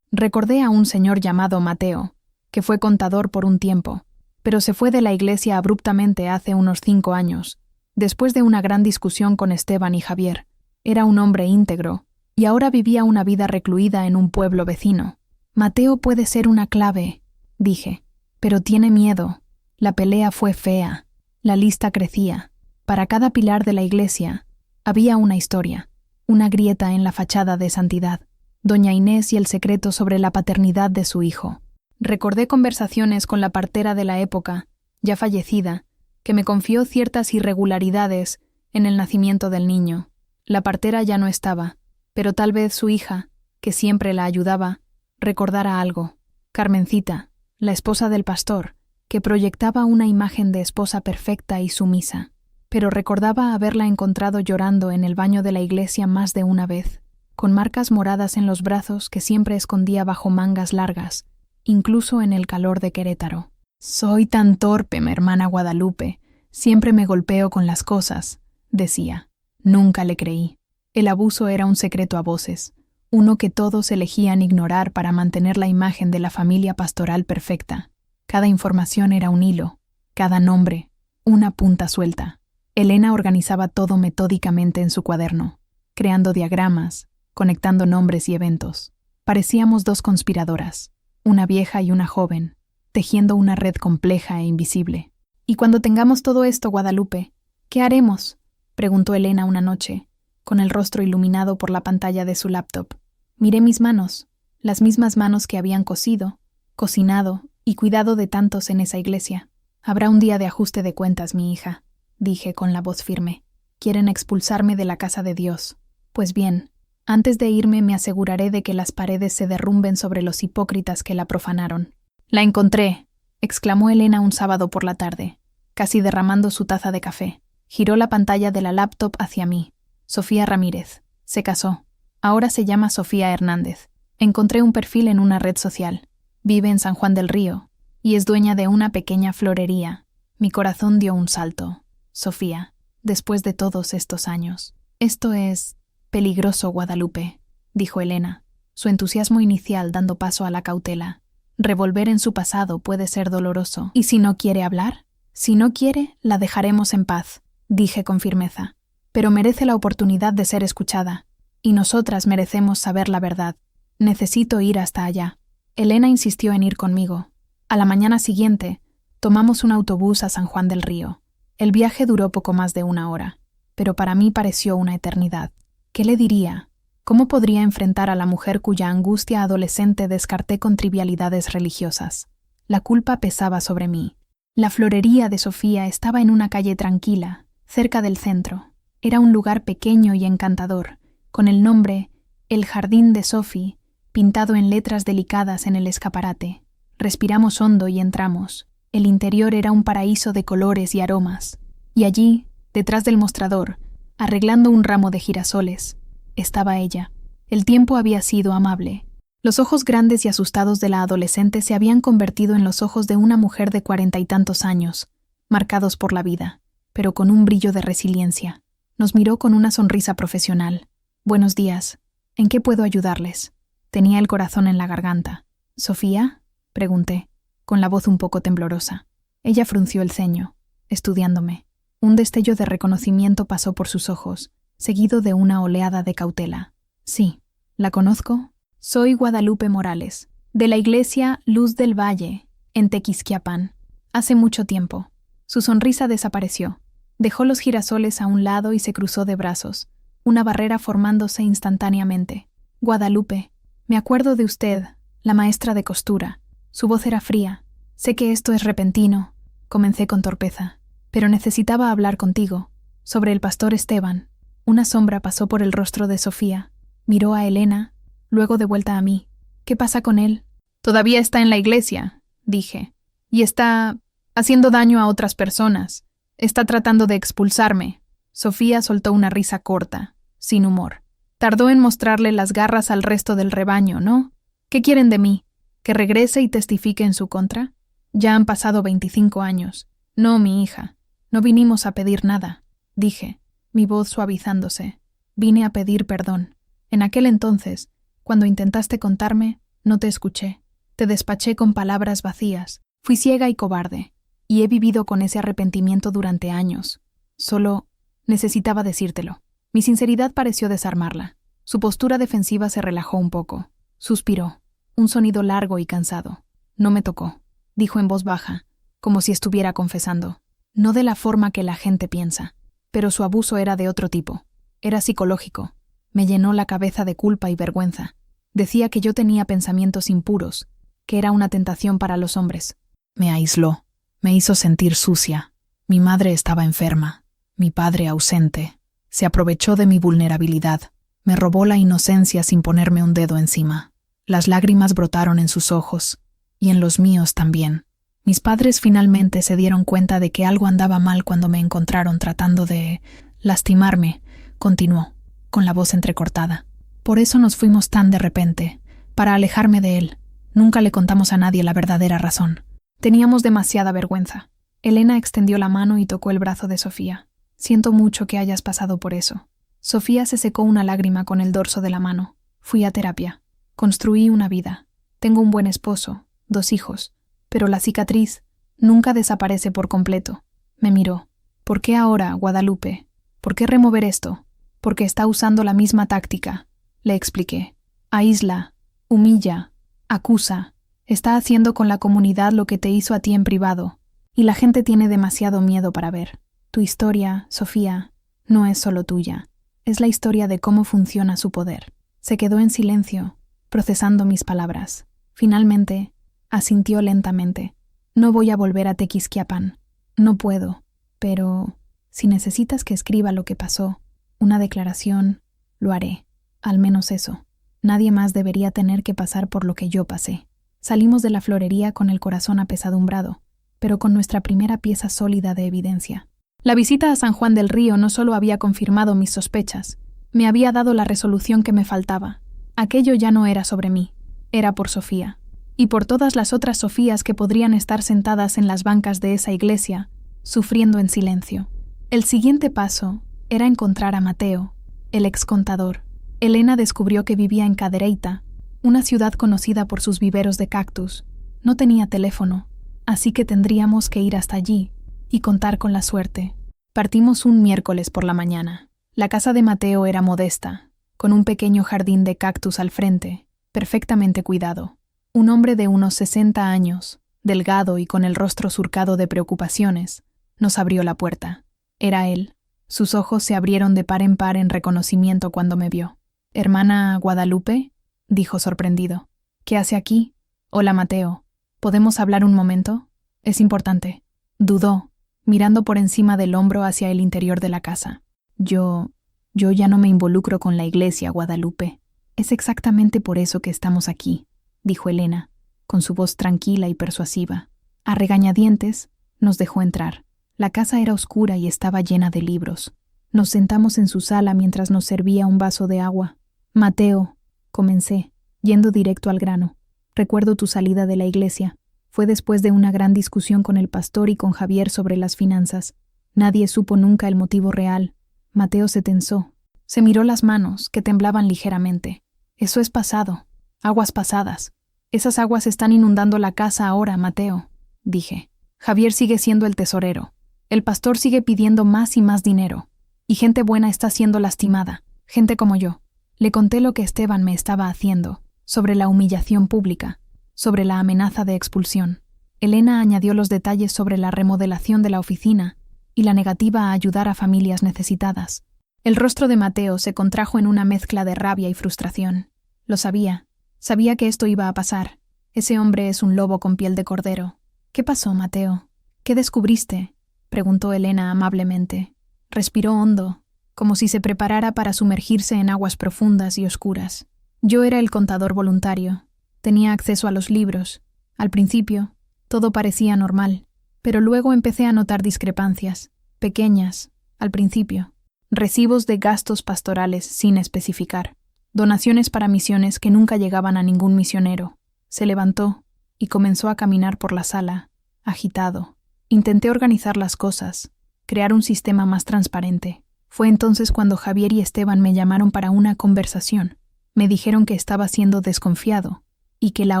Recordé a un señor llamado Mateo, que fue contador por un tiempo, pero se fue de la iglesia abruptamente hace unos 5 años, después de una gran discusión con Esteban y Javier. Era un hombre íntegro, y ahora vivía una vida recluida en un pueblo vecino. Mateo puede ser una clave, dije, pero tiene miedo. La pelea fue fea, la lista crecía. Para cada pilar de la iglesia había una historia, una grieta en la fachada de santidad. Doña Inés y el secreto sobre la paternidad de su hijo. Recordé conversaciones con la partera de la época, ya fallecida, que me confió ciertas irregularidades en el nacimiento del niño. La partera ya no estaba, pero tal vez su hija, que siempre la ayudaba, recordara algo. Carmencita, la esposa del pastor, que proyectaba una imagen de esposa perfecta y sumisa, pero recordaba haberla encontrado llorando en el baño de la iglesia más de una vez, con marcas moradas en los brazos que siempre escondía bajo mangas largas, incluso en el calor de Querétaro. «Soy tan torpe, mi hermana Guadalupe. Siempre me golpeo con las cosas», decía. Nunca le creí. El abuso era un secreto a voces, uno que todos elegían ignorar para mantener la imagen de la familia pastoral perfecta. Cada información era un hilo, cada nombre, una punta suelta. Elena organizaba todo metódicamente en su cuaderno, creando diagramas, conectando nombres y eventos. Parecíamos 2 conspiradoras, una vieja y una joven, tejiendo una red compleja e invisible. «Y cuando tengamos todo esto, Guadalupe, ¿qué haremos?», preguntó Elena una noche, con el rostro iluminado por la pantalla de su laptop. Miré mis manos, las mismas manos que habían cosido, cocinado y cuidado de tantos en esa iglesia. «Habrá un día de ajuste de cuentas, mi hija», dije con la voz firme. «Quieren expulsarme de la casa de Dios. Pues bien, antes de irme me aseguraré de que las paredes se derrumben sobre los hipócritas que la profanaron». «La encontré», exclamó Elena un sábado por la tarde, casi derramando su taza de café. Giró la pantalla de la laptop hacia mí. «Sofía Ramírez. Se casó. Ahora se llama Sofía Hernández. Encontré un perfil en una red social. Vive en San Juan del Río y es dueña de una pequeña florería». Mi corazón dio un salto. «Sofía, después de todos estos años». «Esto es peligroso, Guadalupe», dijo Elena, su entusiasmo inicial dando paso a la cautela. Revolver en su pasado puede ser doloroso. «¿Y si no quiere hablar?». «Si no quiere, la dejaremos en paz», dije con firmeza. «Pero merece la oportunidad de ser escuchada. Y nosotras merecemos saber la verdad. Necesito ir hasta allá». Elena insistió en ir conmigo. A la mañana siguiente, tomamos un autobús a San Juan del Río. El viaje duró poco más de 1 hora, pero para mí pareció una eternidad. ¿Qué le diría? ¿Cómo podría enfrentar a la mujer cuya angustia adolescente descarté con trivialidades religiosas? La culpa pesaba sobre mí. La florería de Sofía estaba en una calle tranquila, cerca del centro. Era un lugar pequeño y encantador, con el nombre «El Jardín de Sophie» pintado en letras delicadas en el escaparate. Respiramos hondo y entramos. El interior era un paraíso de colores y aromas. Y allí, detrás del mostrador, arreglando un ramo de girasoles, estaba ella. El tiempo había sido amable. Los ojos grandes y asustados de la adolescente se habían convertido en los ojos de una mujer de 40 y tantos años, marcados por la vida, pero con un brillo de resiliencia. Nos miró con una sonrisa profesional. «Buenos días. ¿En qué puedo ayudarles?». Tenía el corazón en la garganta. «¿Sofía?», pregunté, con la voz un poco temblorosa. Ella frunció el ceño, estudiándome. Un destello de reconocimiento pasó por sus ojos, seguido de una oleada de cautela. «Sí, ¿la conozco?». Soy Guadalupe Morales, de la iglesia Luz del Valle, en Tequisquiapan. Hace mucho tiempo. Su sonrisa desapareció. Dejó los girasoles a un lado y se cruzó de brazos, una barrera formándose instantáneamente. Guadalupe, me acuerdo de usted, la maestra de costura. Su voz era fría. Sé que esto es repentino, comencé con torpeza, pero necesitaba hablar contigo, sobre el pastor Esteban. Una sombra pasó por el rostro de Sofía, miró a Elena, luego de vuelta a mí. ¿Qué pasa con él? Todavía está en la iglesia, dije, y está haciendo daño a otras personas. Está tratando de expulsarme. Sofía soltó una risa corta, sin humor. Tardó en mostrarle las garras al resto del rebaño, ¿no? ¿Qué quieren de mí? ¿Que regrese y testifique en su contra? Ya han pasado 25 años. No, mi hija. No vinimos a pedir nada, dije, mi voz suavizándose. Vine a pedir perdón. En aquel entonces, cuando intentaste contarme, no te escuché. Te despaché con palabras vacías. Fui ciega y cobarde, y he vivido con ese arrepentimiento durante años. Solo necesitaba decírtelo. Mi sinceridad pareció desarmarla. Su postura defensiva se relajó un poco. Suspiró, un sonido largo y cansado. No me tocó, dijo en voz baja, como si estuviera confesando. No de la forma que la gente piensa, pero su abuso era de otro tipo. Era psicológico. Me llenó la cabeza de culpa y vergüenza. Decía que yo tenía pensamientos impuros, que era una tentación para los hombres. Me aisló, me hizo sentir sucia. Mi madre estaba enferma, mi padre ausente. Se aprovechó de mi vulnerabilidad. Me robó la inocencia sin ponerme un dedo encima. Las lágrimas brotaron en sus ojos, y en los míos también. Mis padres finalmente se dieron cuenta de que algo andaba mal cuando me encontraron tratando de lastimarme, continuó, con la voz entrecortada. Por eso nos fuimos tan de repente, para alejarme de él. Nunca le contamos a nadie la verdadera razón. Teníamos demasiada vergüenza. Elena extendió la mano y tocó el brazo de Sofía. Siento mucho que hayas pasado por eso. Sofía se secó una lágrima con el dorso de la mano. Fui a terapia. Construí una vida. Tengo un buen esposo, 2 hijos. Pero la cicatriz nunca desaparece por completo. Me miró. ¿Por qué ahora, Guadalupe? ¿Por qué remover esto? Porque está usando la misma táctica. Le expliqué. Aísla, humilla, acusa. Está haciendo con la comunidad lo que te hizo a ti en privado. Y la gente tiene demasiado miedo para ver. Tu historia, Sofía, no es solo tuya. Es la historia de cómo funciona su poder. Se quedó en silencio, procesando mis palabras. Finalmente, asintió lentamente. No voy a volver a Tequisquiapan. No puedo. Pero, si necesitas que escriba lo que pasó, una declaración, lo haré. Al menos eso. Nadie más debería tener que pasar por lo que yo pasé. Salimos de la florería con el corazón apesadumbrado, pero con nuestra primera pieza sólida de evidencia. La visita a San Juan del Río no solo había confirmado mis sospechas, me había dado la resolución que me faltaba. Aquello ya no era sobre mí, era por Sofía, y por todas las otras Sofías que podrían estar sentadas en las bancas de esa iglesia, sufriendo en silencio. El siguiente paso era encontrar a Mateo, el excontador. Elena descubrió que vivía en Cadereyta, una ciudad conocida por sus viveros de cactus. No tenía teléfono, así que tendríamos que ir hasta allí y contar con la suerte. Partimos un miércoles por la mañana. La casa de Mateo era modesta, con un pequeño jardín de cactus al frente, perfectamente cuidado. Un hombre de unos 60 años, delgado y con el rostro surcado de preocupaciones, nos abrió la puerta. Era él. Sus ojos se abrieron de par en par en reconocimiento cuando me vio. «¿Hermana Guadalupe?», dijo sorprendido. «¿Qué hace aquí?» «Hola, Mateo. ¿Podemos hablar un momento? Es importante». Dudó, mirando por encima del hombro hacia el interior de la casa. Yo ya no me involucro con la iglesia, Guadalupe. Es exactamente por eso que estamos aquí», dijo Elena, con su voz tranquila y persuasiva. A regañadientes, nos dejó entrar. La casa era oscura y estaba llena de libros. Nos sentamos en su sala mientras nos servía un vaso de agua. «Mateo», comencé, yendo directo al grano. «Recuerdo tu salida de la iglesia. Fue después de una gran discusión con el pastor y con Javier sobre las finanzas. Nadie supo nunca el motivo real». Mateo se tensó. Se miró las manos, que temblaban ligeramente. «Eso es pasado. Aguas pasadas. Esas aguas están inundando la casa ahora, Mateo», dije. «Javier sigue siendo el tesorero. El pastor sigue pidiendo más y más dinero. Y gente buena está siendo lastimada. Gente como yo». Le conté lo que Esteban me estaba haciendo, sobre la humillación pública, sobre la amenaza de expulsión. Elena añadió los detalles sobre la remodelación de la oficina y la negativa a ayudar a familias necesitadas. El rostro de Mateo se contrajo en una mezcla de rabia y frustración. Lo sabía. Sabía que esto iba a pasar. Ese hombre es un lobo con piel de cordero. ¿Qué pasó, Mateo? ¿Qué descubriste?, preguntó Elena amablemente. Respiró hondo, como si se preparara para sumergirse en aguas profundas y oscuras. Yo era el contador voluntario. Tenía acceso a los libros. Al principio, todo parecía normal, pero luego empecé a notar discrepancias, pequeñas, al principio. Recibos de gastos pastorales sin especificar. Donaciones para misiones que nunca llegaban a ningún misionero. Se levantó y comenzó a caminar por la sala, agitado. Intenté organizar las cosas, crear un sistema más transparente. Fue entonces cuando Javier y Esteban me llamaron para una conversación. Me dijeron que estaba siendo desconfiado y que la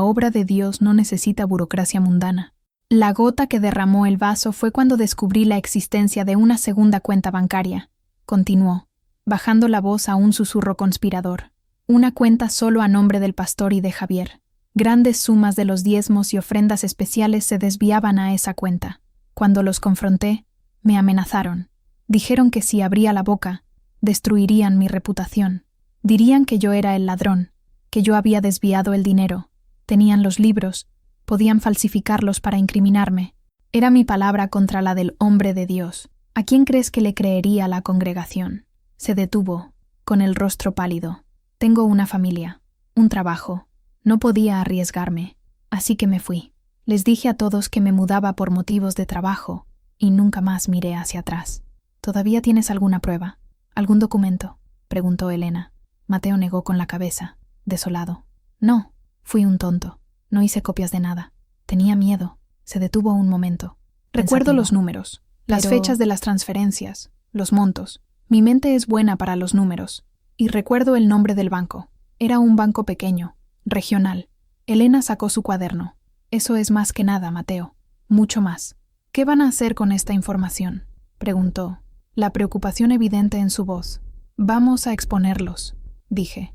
obra de Dios no necesita burocracia mundana. La gota que derramó el vaso fue cuando descubrí la existencia de una segunda cuenta bancaria. Continuó, bajando la voz a un susurro conspirador. Una cuenta solo a nombre del pastor y de Javier. Grandes sumas de los diezmos y ofrendas especiales se desviaban a esa cuenta. Cuando los confronté, me amenazaron. Dijeron que si abría la boca, destruirían mi reputación. Dirían que yo era el ladrón, que yo había desviado el dinero. Tenían los libros, podían falsificarlos para incriminarme. Era mi palabra contra la del hombre de Dios. ¿A quién crees que le creería la congregación? Se detuvo, con el rostro pálido. Tengo una familia, un trabajo. No podía arriesgarme, así que me fui. Les dije a todos que me mudaba por motivos de trabajo y nunca más miré hacia atrás. ¿Todavía tienes alguna prueba? ¿Algún documento?, preguntó Elena. Mateo negó con la cabeza, desolado. No, fui un tonto. No hice copias de nada. Tenía miedo. Se detuvo un momento. Recuerdo los números, las fechas de las transferencias, los montos. Mi mente es buena para los números. Y recuerdo el nombre del banco. Era un banco pequeño, regional. Elena sacó su cuaderno. Eso es más que nada, Mateo. Mucho más. ¿Qué van a hacer con esta información?, preguntó, la preocupación evidente en su voz. Vamos a exponerlos, dije.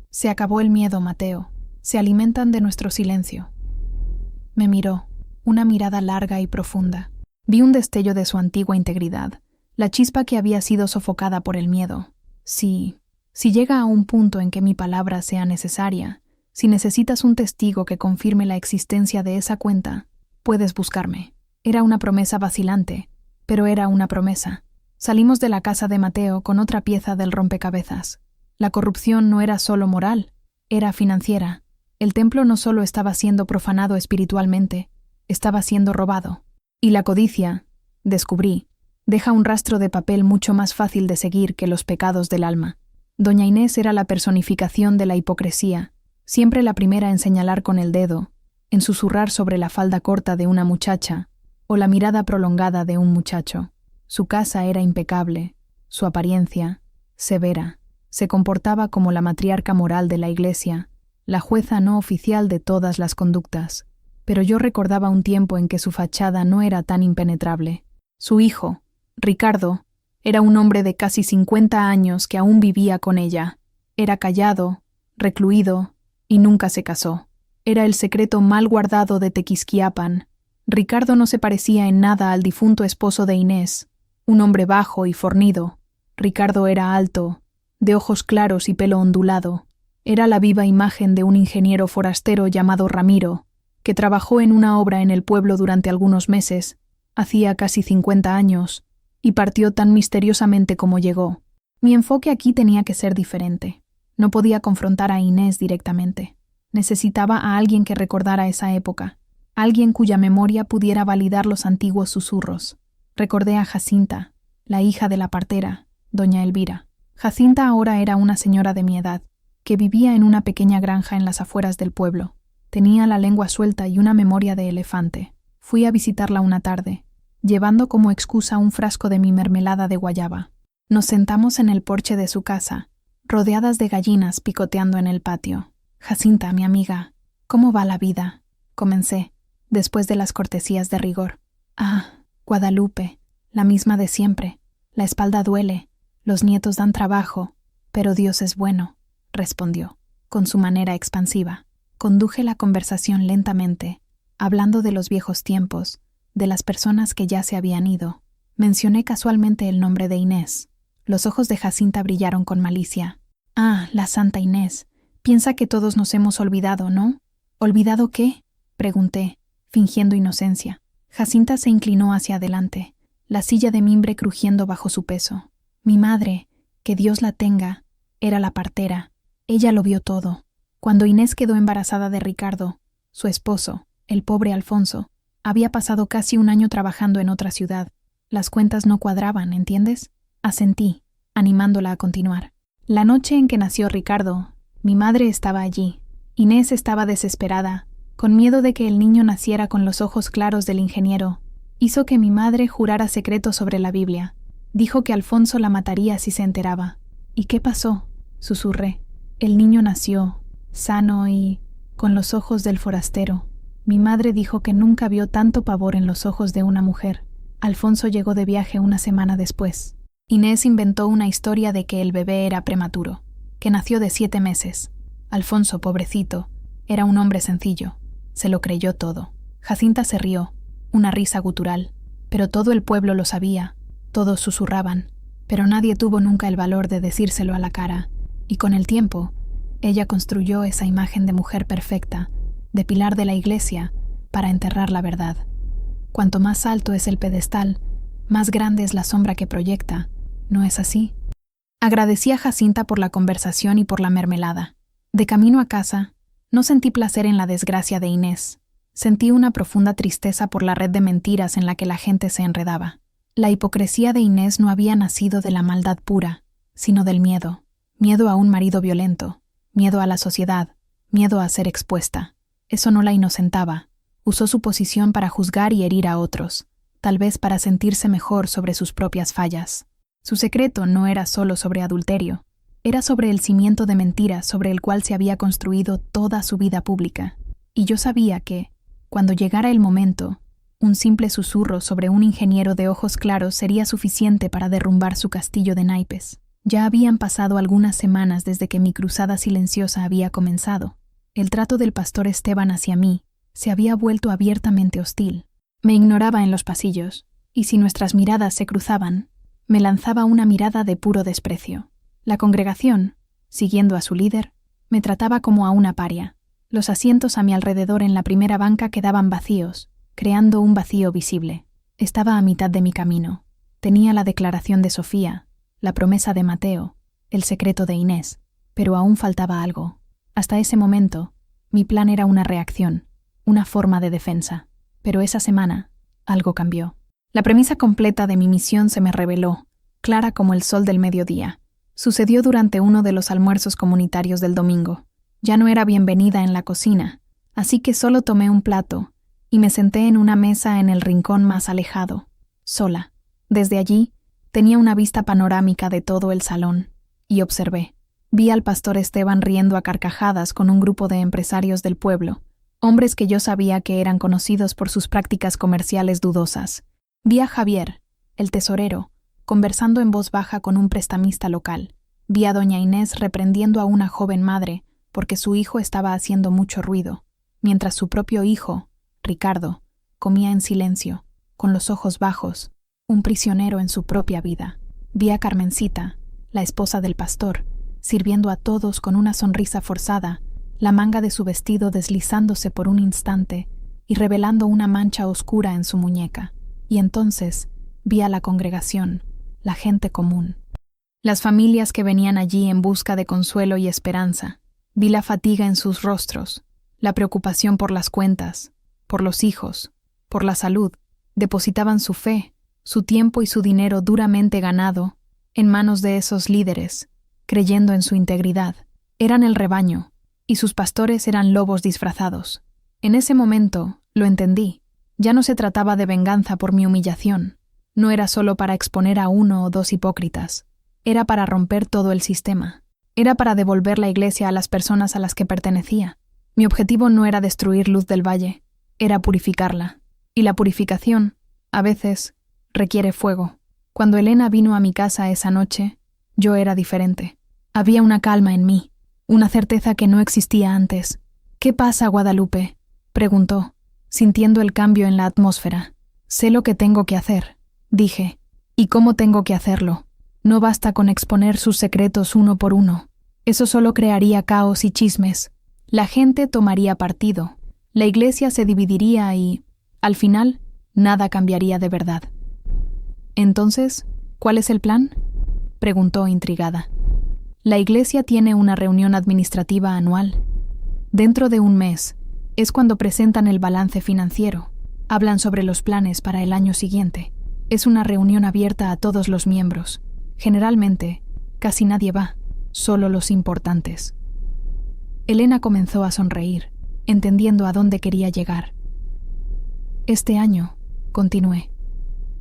Se acabó el miedo, Mateo. Se alimentan de nuestro silencio. Me miró, una mirada larga y profunda. Vi un destello de su antigua integridad, la chispa que había sido sofocada por el miedo. Si llega a un punto en que mi palabra sea necesaria, si necesitas un testigo que confirme la existencia de esa cuenta, puedes buscarme. Era una promesa vacilante, pero era una promesa. Salimos de la casa de Mateo con otra pieza del rompecabezas. La corrupción no era solo moral, era financiera. El templo no solo estaba siendo profanado espiritualmente, estaba siendo robado. Y la codicia, descubrí, deja un rastro de papel mucho más fácil de seguir que los pecados del alma. Doña Inés era la personificación de la hipocresía, siempre la primera en señalar con el dedo, en susurrar sobre la falda corta de una muchacha o la mirada prolongada de un muchacho. Su casa era impecable, su apariencia, severa. Se comportaba como la matriarca moral de la iglesia, la jueza no oficial de todas las conductas. Pero yo recordaba un tiempo en que su fachada no era tan impenetrable. Su hijo, Ricardo, era un hombre de casi 50 años que aún vivía con ella. Era callado, recluido, y nunca se casó. Era el secreto mal guardado de Tequisquiapan. Ricardo no se parecía en nada al difunto esposo de Inés, un hombre bajo y fornido. Ricardo era alto, de ojos claros y pelo ondulado. Era la viva imagen de un ingeniero forastero llamado Ramiro, que trabajó en una obra en el pueblo durante algunos meses, hacía casi 50 años, y partió tan misteriosamente como llegó. Mi enfoque aquí tenía que ser diferente. No podía confrontar a Inés directamente. Necesitaba a alguien que recordara esa época, alguien cuya memoria pudiera validar los antiguos susurros. Recordé a Jacinta, la hija de la partera, doña Elvira. Jacinta ahora era una señora de mi edad, que vivía en una pequeña granja en las afueras del pueblo. Tenía la lengua suelta y una memoria de elefante. Fui a visitarla una tarde, llevando como excusa un frasco de mi mermelada de guayaba. Nos sentamos en el porche de su casa, rodeadas de gallinas picoteando en el patio. Jacinta, mi amiga, ¿cómo va la vida?, comencé, después de las cortesías de rigor. Ah, Guadalupe, la misma de siempre. La espalda duele, los nietos dan trabajo, pero Dios es bueno, respondió. con su manera expansiva. Conduje la conversación lentamente, hablando de los viejos tiempos, de las personas que ya se habían ido. Mencioné casualmente el nombre de Inés. Los ojos de Jacinta brillaron con malicia. «Ah, la Santa Inés. Piensa que todos nos hemos olvidado, ¿no?» «¿Olvidado qué?», pregunté, fingiendo inocencia. Jacinta se inclinó hacia adelante, la silla de mimbre crujiendo bajo su peso. Mi madre, que Dios la tenga, era la partera. Ella lo vio todo. Cuando Inés quedó embarazada de Ricardo, su esposo, el pobre Alfonso, había pasado casi un año trabajando en otra ciudad. Las cuentas no cuadraban, ¿entiendes? Asentí, animándola a continuar. La noche en que nació Ricardo, mi madre estaba allí. Inés estaba desesperada, con miedo de que el niño naciera con los ojos claros del ingeniero. Hizo que mi madre jurara secreto sobre la Biblia. Dijo que Alfonso la mataría si se enteraba. ¿Y qué pasó?, susurré. El niño nació, sano y con los ojos del forastero. Mi madre dijo que nunca vio tanto pavor en los ojos de una mujer. Alfonso llegó de viaje una semana después. Inés inventó una historia de que el bebé era prematuro, que nació de 7 meses. Alfonso, pobrecito, era un hombre sencillo. Se lo creyó todo. Jacinta se rió, una risa gutural. Pero todo el pueblo lo sabía, todos susurraban, pero nadie tuvo nunca el valor de decírselo a la cara, y con el tiempo, ella construyó esa imagen de mujer perfecta, de pilar de la iglesia, para enterrar la verdad. Cuanto más alto es el pedestal, más grande es la sombra que proyecta, ¿no es así? Agradecí a Jacinta por la conversación y por la mermelada. De camino a casa, no sentí placer en la desgracia de Inés. Sentí una profunda tristeza por la red de mentiras en la que la gente se enredaba. La hipocresía de Inés no había nacido de la maldad pura, sino del miedo. Miedo a un marido violento, miedo a la sociedad, miedo a ser expuesta. Eso no la inocentaba. Usó su posición para juzgar y herir a otros, tal vez para sentirse mejor sobre sus propias fallas. Su secreto no era solo sobre adulterio, era sobre el cimiento de mentiras sobre el cual se había construido toda su vida pública. Y yo sabía que, cuando llegara el momento, un simple susurro sobre un ingeniero de ojos claros sería suficiente para derrumbar su castillo de naipes. Ya habían pasado algunas semanas desde que mi cruzada silenciosa había comenzado. El trato del pastor Esteban hacia mí se había vuelto abiertamente hostil. Me ignoraba en los pasillos, y si nuestras miradas se cruzaban, me lanzaba una mirada de puro desprecio. La congregación, siguiendo a su líder, me trataba como a una paria. Los asientos a mi alrededor en la primera banca quedaban vacíos, creando un vacío visible. Estaba a mitad de mi camino. Tenía la declaración de Sofía, la promesa de Mateo, el secreto de Inés, pero aún faltaba algo. Hasta ese momento, mi plan era una reacción, una forma de defensa. Pero esa semana, algo cambió. La premisa completa de mi misión se me reveló, clara como el sol del mediodía. Sucedió durante uno de los almuerzos comunitarios del domingo. Ya no era bienvenida en la cocina, así que solo tomé un plato y me senté en una mesa en el rincón más alejado, sola. Desde allí, tenía una vista panorámica de todo el salón, y observé. Vi al pastor Esteban riendo a carcajadas con un grupo de empresarios del pueblo, hombres que yo sabía que eran conocidos por sus prácticas comerciales dudosas. Vi a Javier, el tesorero, conversando en voz baja con un prestamista local. Vi a doña Inés reprendiendo a una joven madre porque su hijo estaba haciendo mucho ruido, mientras su propio hijo, Ricardo, comía en silencio, con los ojos bajos, un prisionero en su propia vida. Vi a Carmencita, la esposa del pastor, sirviendo a todos con una sonrisa forzada, la manga de su vestido deslizándose por un instante y revelando una mancha oscura en su muñeca. Y entonces vi a la congregación, la gente común. Las familias que venían allí en busca de consuelo y esperanza. Vi la fatiga en sus rostros, la preocupación por las cuentas, por los hijos, por la salud. Depositaban su fe, su tiempo y su dinero duramente ganado en manos de esos líderes, creyendo en su integridad. Eran el rebaño, y sus pastores eran lobos disfrazados. En ese momento lo entendí. Ya no se trataba de venganza por mi humillación. No era solo para exponer a 1 o 2 hipócritas. Era para romper todo el sistema. Era para devolver la iglesia a las personas a las que pertenecía. Mi objetivo no era destruir Luz del Valle, era purificarla. Y la purificación, a veces, requiere fuego. Cuando Elena vino a mi casa esa noche, yo era diferente. Había una calma en mí, una certeza que no existía antes. «¿Qué pasa, Guadalupe?», preguntó, sintiendo el cambio en la atmósfera. «Sé lo que tengo que hacer», dije. «¿Y cómo tengo que hacerlo? No basta con exponer sus secretos uno por uno. Eso solo crearía caos y chismes. La gente tomaría partido. La iglesia se dividiría y, al final, nada cambiaría de verdad». «Entonces, ¿cuál es el plan?», preguntó intrigada. «La iglesia tiene una reunión administrativa anual. Dentro de un mes es cuando presentan el balance financiero. Hablan sobre los planes para el año siguiente. Es una reunión abierta a todos los miembros. Generalmente, casi nadie va, solo los importantes». Elena comenzó a sonreír, entendiendo a dónde quería llegar. «Este año», continué,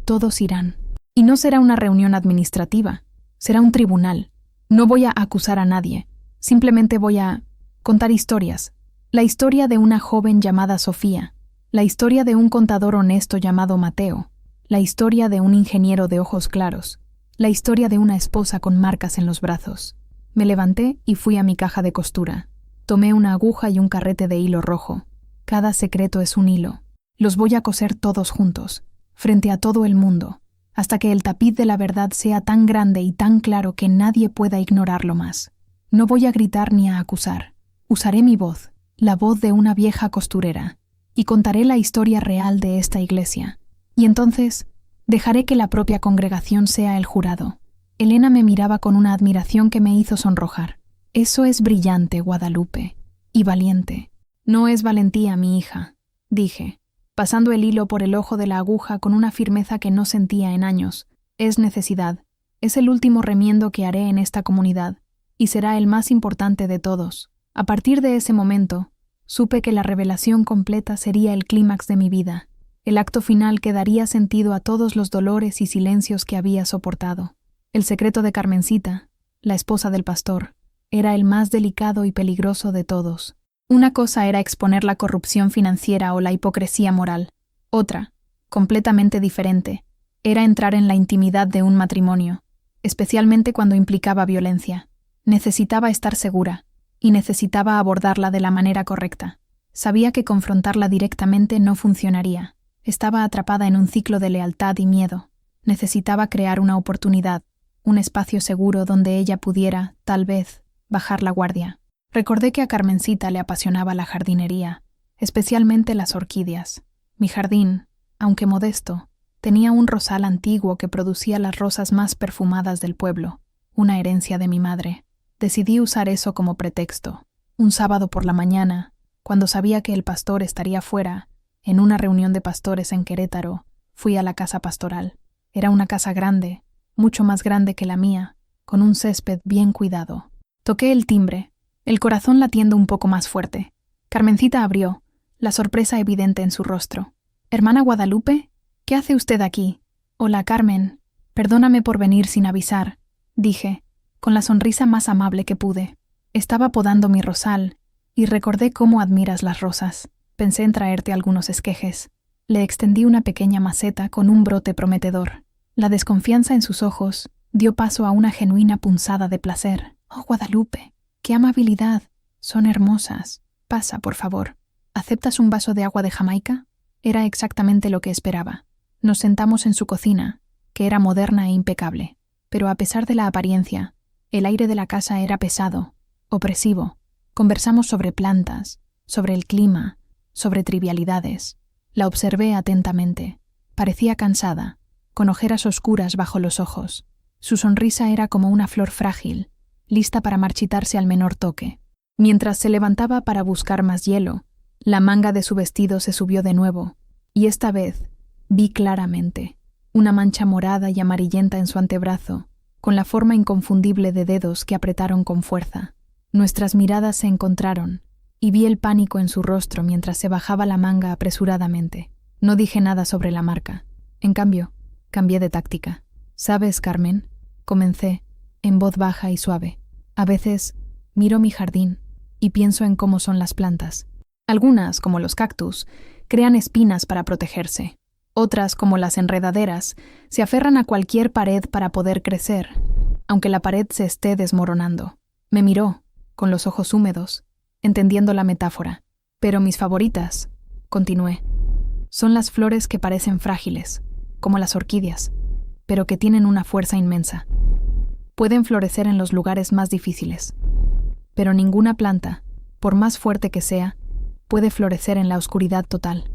«todos irán. Y no será una reunión administrativa, será un tribunal. No voy a acusar a nadie, simplemente voy a contar historias. La historia de una joven llamada Sofía, la historia de un contador honesto llamado Mateo, la historia de un ingeniero de ojos claros, la historia de una esposa con marcas en los brazos». Me levanté y fui a mi caja de costura. Tomé una aguja y un carrete de hilo rojo. Cada secreto es un hilo. Los voy a coser todos juntos, frente a todo el mundo, hasta que el tapiz de la verdad sea tan grande y tan claro que nadie pueda ignorarlo más. No voy a gritar ni a acusar. Usaré mi voz, la voz de una vieja costurera, y contaré la historia real de esta iglesia. Y entonces dejaré que la propia congregación sea el jurado. Elena me miraba con una admiración que me hizo sonrojar. «Eso es brillante, Guadalupe, y valiente». «No es valentía, mi hija», dije, pasando el hilo por el ojo de la aguja con una firmeza que no sentía en años. «Es necesidad. Es el último remiendo que haré en esta comunidad, y será el más importante de todos». A partir de ese momento, supe que la revelación completa sería el clímax de mi vida, el acto final que daría sentido a todos los dolores y silencios que había soportado. El secreto de Carmencita, la esposa del pastor, era el más delicado y peligroso de todos. Una cosa era exponer la corrupción financiera o la hipocresía moral. Otra, completamente diferente, era entrar en la intimidad de un matrimonio, especialmente cuando implicaba violencia. Necesitaba estar segura, y necesitaba abordarla de la manera correcta. Sabía que confrontarla directamente no funcionaría. Estaba atrapada en un ciclo de lealtad y miedo. Necesitaba crear una oportunidad, un espacio seguro donde ella pudiera, tal vez, bajar la guardia. Recordé que a Carmencita le apasionaba la jardinería, especialmente las orquídeas. Mi jardín, aunque modesto, tenía un rosal antiguo que producía las rosas más perfumadas del pueblo, una herencia de mi madre. Decidí usar eso como pretexto. Un sábado por la mañana, cuando sabía que el pastor estaría fuera, en una reunión de pastores en Querétaro, fui a la casa pastoral. Era una casa grande, mucho más grande que la mía, con un césped bien cuidado. Toqué el timbre, el corazón latiendo un poco más fuerte. Carmencita abrió, la sorpresa evidente en su rostro. «¿Hermana Guadalupe? ¿Qué hace usted aquí?» «Hola, Carmen. Perdóname por venir sin avisar», dije, con la sonrisa más amable que pude. Estaba podando mi rosal, y recordé cómo admiras las rosas. Pensé en traerte algunos esquejes. Le extendí una pequeña maceta con un brote prometedor. La desconfianza en sus ojos dio paso a una genuina punzada de placer. «Oh, Guadalupe, qué amabilidad. Son hermosas. Pasa, por favor. ¿Aceptas un vaso de agua de Jamaica?» Era exactamente lo que esperaba. Nos sentamos en su cocina, que era moderna e impecable, pero a pesar de la apariencia, el aire de la casa era pesado, opresivo. Conversamos sobre plantas, sobre el clima, sobre trivialidades. La observé atentamente. Parecía cansada, con ojeras oscuras bajo los ojos. Su sonrisa era como una flor frágil, lista para marchitarse al menor toque. Mientras se levantaba para buscar más hielo, la manga de su vestido se subió de nuevo, y esta vez vi claramente una mancha morada y amarillenta en su antebrazo, con la forma inconfundible de dedos que apretaron con fuerza. Nuestras miradas se encontraron, y vi el pánico en su rostro mientras se bajaba la manga apresuradamente. No dije nada sobre la marca. En cambio, cambié de táctica. «¿Sabes, Carmen?», comencé, en voz baja y suave. «A veces miro mi jardín y pienso en cómo son las plantas. Algunas, como los cactus, crean espinas para protegerse. Otras, como las enredaderas, se aferran a cualquier pared para poder crecer, aunque la pared se esté desmoronando». Me miró, con los ojos húmedos, entendiendo la metáfora. Pero mis favoritas, continué, son las flores que parecen frágiles, como las orquídeas, pero que tienen una fuerza inmensa. Pueden florecer en los lugares más difíciles, pero ninguna planta, por más fuerte que sea, puede florecer en la oscuridad total.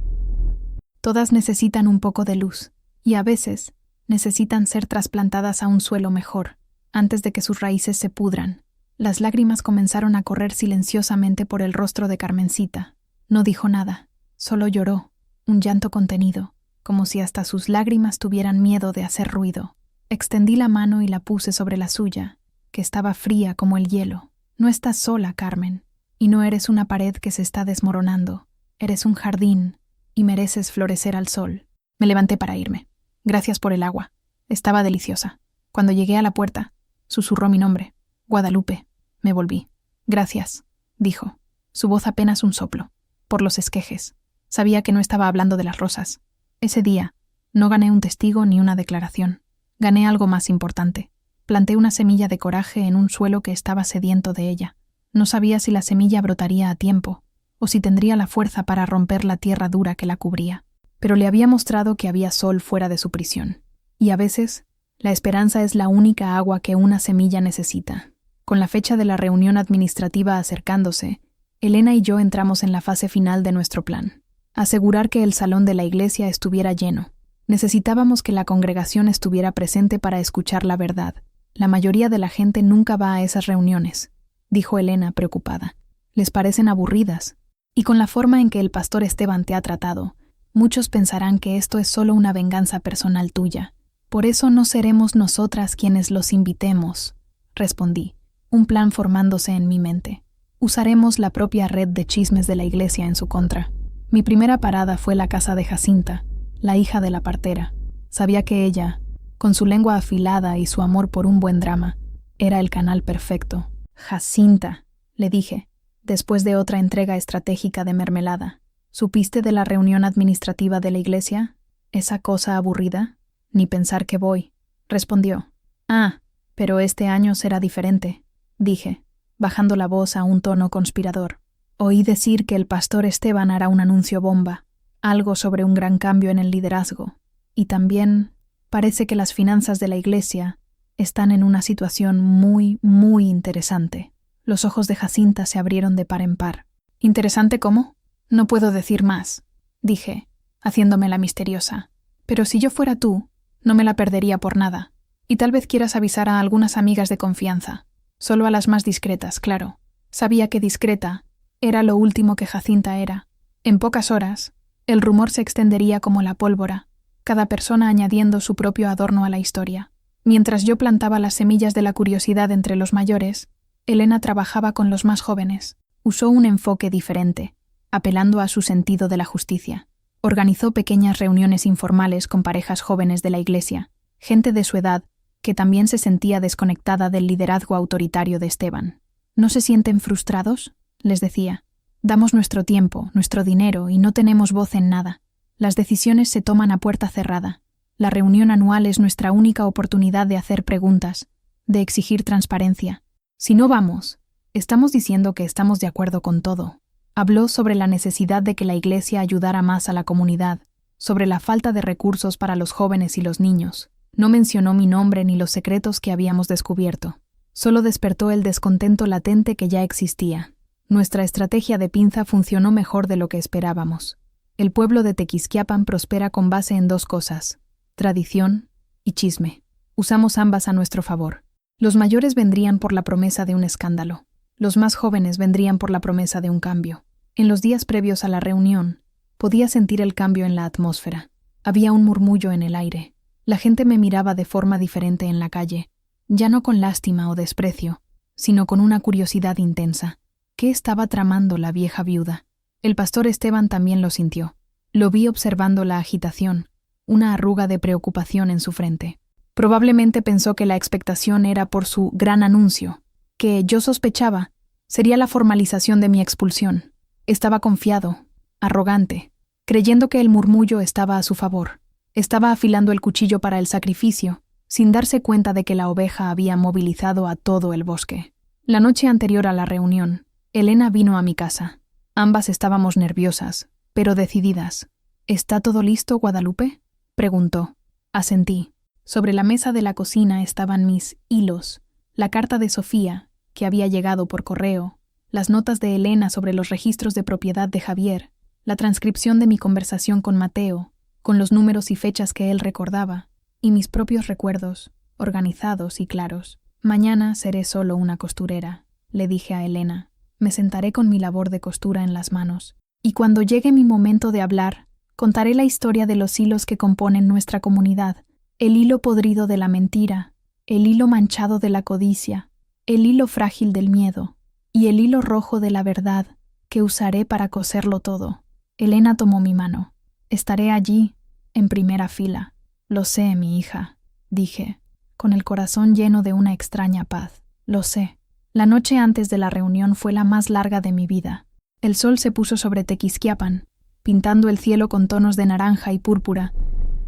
Todas necesitan un poco de luz, y a veces necesitan ser trasplantadas a un suelo mejor, antes de que sus raíces se pudran. Las lágrimas comenzaron a correr silenciosamente por el rostro de Carmencita. No dijo nada, solo lloró, un llanto contenido, como si hasta sus lágrimas tuvieran miedo de hacer ruido. Extendí la mano y la puse sobre la suya, que estaba fría como el hielo. No estás sola, Carmen, y no eres una pared que se está desmoronando. Eres un jardín, y mereces florecer al sol. Me levanté para irme. Gracias por el agua. Estaba deliciosa. Cuando llegué a la puerta, susurró mi nombre. Guadalupe. Me volví. Gracias, dijo. Su voz apenas un soplo. Por los esquejes. Sabía que no estaba hablando de las rosas. Ese día, no gané un testigo ni una declaración. Gané algo más importante. Planté una semilla de coraje en un suelo que estaba sediento de ella. No sabía si la semilla brotaría a tiempo, o si tendría la fuerza para romper la tierra dura que la cubría. Pero le había mostrado que había sol fuera de su prisión. Y a veces, la esperanza es la única agua que una semilla necesita. Con la fecha de la reunión administrativa acercándose, Elena y yo entramos en la fase final de nuestro plan. Asegurar que el salón de la iglesia estuviera lleno. Necesitábamos que la congregación estuviera presente para escuchar la verdad. La mayoría de la gente nunca va a esas reuniones, dijo Elena preocupada. Les parecen aburridas. Y con la forma en que el pastor Esteban te ha tratado, muchos pensarán que esto es solo una venganza personal tuya. Por eso no seremos nosotras quienes los invitemos, respondí, un plan formándose en mi mente. Usaremos la propia red de chismes de la iglesia en su contra. Mi primera parada fue la casa de Jacinta, la hija de la partera. Sabía que ella, con su lengua afilada y su amor por un buen drama, era el canal perfecto. Jacinta, le dije, después de otra entrega estratégica de mermelada. ¿Supiste de la reunión administrativa de la iglesia? ¿Esa cosa aburrida? Ni pensar que voy, respondió. Ah, pero este año será diferente, dije, bajando la voz a un tono conspirador. Oí decir que el pastor Esteban hará un anuncio bomba, algo sobre un gran cambio en el liderazgo, y también parece que las finanzas de la iglesia están en una situación muy, muy interesante. Los ojos de Jacinta se abrieron de par en par. ¿Interesante cómo? No puedo decir más, dije, haciéndome la misteriosa. Pero si yo fuera tú, no me la perdería por nada. Y tal vez quieras avisar a algunas amigas de confianza. Solo a las más discretas, claro. Sabía que discreta era lo último que Jacinta era. En pocas horas, el rumor se extendería como la pólvora, cada persona añadiendo su propio adorno a la historia. Mientras yo plantaba las semillas de la curiosidad entre los mayores, Elena trabajaba con los más jóvenes. Usó un enfoque diferente, apelando a su sentido de la justicia. Organizó pequeñas reuniones informales con parejas jóvenes de la iglesia, gente de su edad que también se sentía desconectada del liderazgo autoritario de Esteban. ¿No se sienten frustrados?, les decía. Damos nuestro tiempo, nuestro dinero y no tenemos voz en nada. Las decisiones se toman a puerta cerrada. La reunión anual es nuestra única oportunidad de hacer preguntas, de exigir transparencia. Si no vamos, estamos diciendo que estamos de acuerdo con todo. Habló sobre la necesidad de que la iglesia ayudara más a la comunidad, sobre la falta de recursos para los jóvenes y los niños. No mencionó mi nombre ni los secretos que habíamos descubierto. Solo despertó el descontento latente que ya existía. Nuestra estrategia de pinza funcionó mejor de lo que esperábamos. El pueblo de Tequisquiapan prospera con base en dos cosas: tradición y chisme. Usamos ambas a nuestro favor. Los mayores vendrían por la promesa de un escándalo. Los más jóvenes vendrían por la promesa de un cambio. En los días previos a la reunión, podía sentir el cambio en la atmósfera. Había un murmullo en el aire. La gente me miraba de forma diferente en la calle, ya no con lástima o desprecio, sino con una curiosidad intensa. ¿Qué estaba tramando la vieja viuda? El pastor Esteban también lo sintió. Lo vi observando la agitación, una arruga de preocupación en su frente. Probablemente pensó que la expectación era por su gran anuncio, que, yo sospechaba, sería la formalización de mi expulsión. Estaba confiado, arrogante, creyendo que el murmullo estaba a su favor. Estaba afilando el cuchillo para el sacrificio, sin darse cuenta de que la oveja había movilizado a todo el bosque. La noche anterior a la reunión, Elena vino a mi casa. Ambas estábamos nerviosas, pero decididas. ¿Está todo listo, Guadalupe?, preguntó. Asentí. Sobre la mesa de la cocina estaban mis hilos, la carta de Sofía, que había llegado por correo, las notas de Elena sobre los registros de propiedad de Javier, la transcripción de mi conversación con Mateo, con los números y fechas que él recordaba, y mis propios recuerdos, organizados y claros. Mañana seré solo una costurera, le dije a Elena. Me sentaré con mi labor de costura en las manos, y cuando llegue mi momento de hablar, contaré la historia de los hilos que componen nuestra comunidad, el hilo podrido de la mentira, el hilo manchado de la codicia, el hilo frágil del miedo, y el hilo rojo de la verdad, que usaré para coserlo todo. Elena tomó mi mano. Estaré allí, en primera fila. Lo sé, mi hija, dije, con el corazón lleno de una extraña paz. Lo sé. La noche antes de la reunión fue la más larga de mi vida. El sol se puso sobre Tequisquiapan, pintando el cielo con tonos de naranja y púrpura,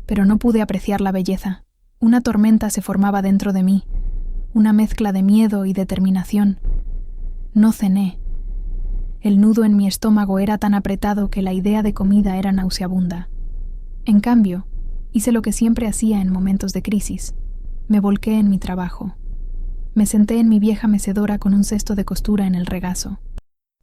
pero no pude apreciar la belleza. Una tormenta se formaba dentro de mí, una mezcla de miedo y determinación. No cené. El nudo en mi estómago era tan apretado que la idea de comida era nauseabunda. En cambio, hice lo que siempre hacía en momentos de crisis. Me volqué en mi trabajo. Me senté en mi vieja mecedora con un cesto de costura en el regazo.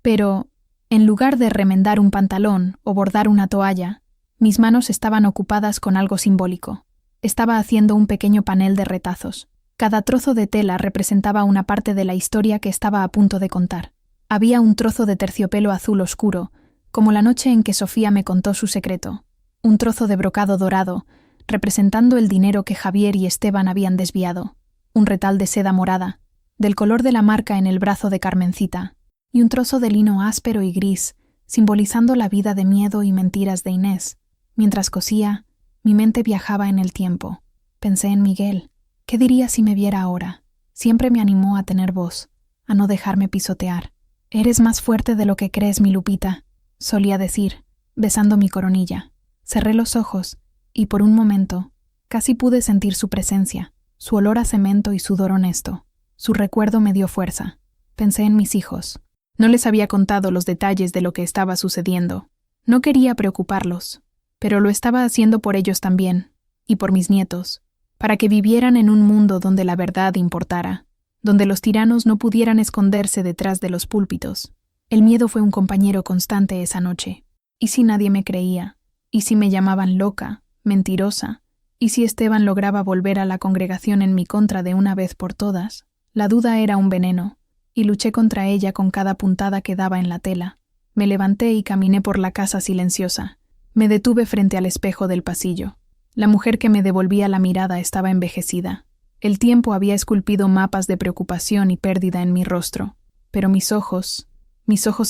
Pero, en lugar de remendar un pantalón o bordar una toalla, mis manos estaban ocupadas con algo simbólico. Estaba haciendo un pequeño panel de retazos. Cada trozo de tela representaba una parte de la historia que estaba a punto de contar. Había un trozo de terciopelo azul oscuro, como la noche en que Sofía me contó su secreto. Un trozo de brocado dorado, representando el dinero que Javier y Esteban habían desviado. Un retal de seda morada, del color de la marca en el brazo de Carmencita, y un trozo de lino áspero y gris, simbolizando la vida de miedo y mentiras de Inés. Mientras cosía, mi mente viajaba en el tiempo. Pensé en Miguel. ¿Qué diría si me viera ahora? Siempre me animó a tener voz, a no dejarme pisotear. «Eres más fuerte de lo que crees, mi Lupita», solía decir, besando mi coronilla. Cerré los ojos, y por un momento, casi pude sentir su presencia, su olor a cemento y sudor honesto. Su recuerdo me dio fuerza. Pensé en mis hijos. No les había contado los detalles de lo que estaba sucediendo. No quería preocuparlos, pero lo estaba haciendo por ellos también, y por mis nietos, para que vivieran en un mundo donde la verdad importara, donde los tiranos no pudieran esconderse detrás de los púlpitos. El miedo fue un compañero constante esa noche. ¿Y si nadie me creía? ¿Y si me llamaban loca, mentirosa? ¿Y si Esteban lograba volver a la congregación en mi contra de una vez por todas? La duda era un veneno, y luché contra ella con cada puntada que daba en la tela. Me levanté y caminé por la casa silenciosa. Me detuve frente al espejo del pasillo. La mujer que me devolvía la mirada estaba envejecida. El tiempo había esculpido mapas de preocupación y pérdida en mi rostro, pero mis ojos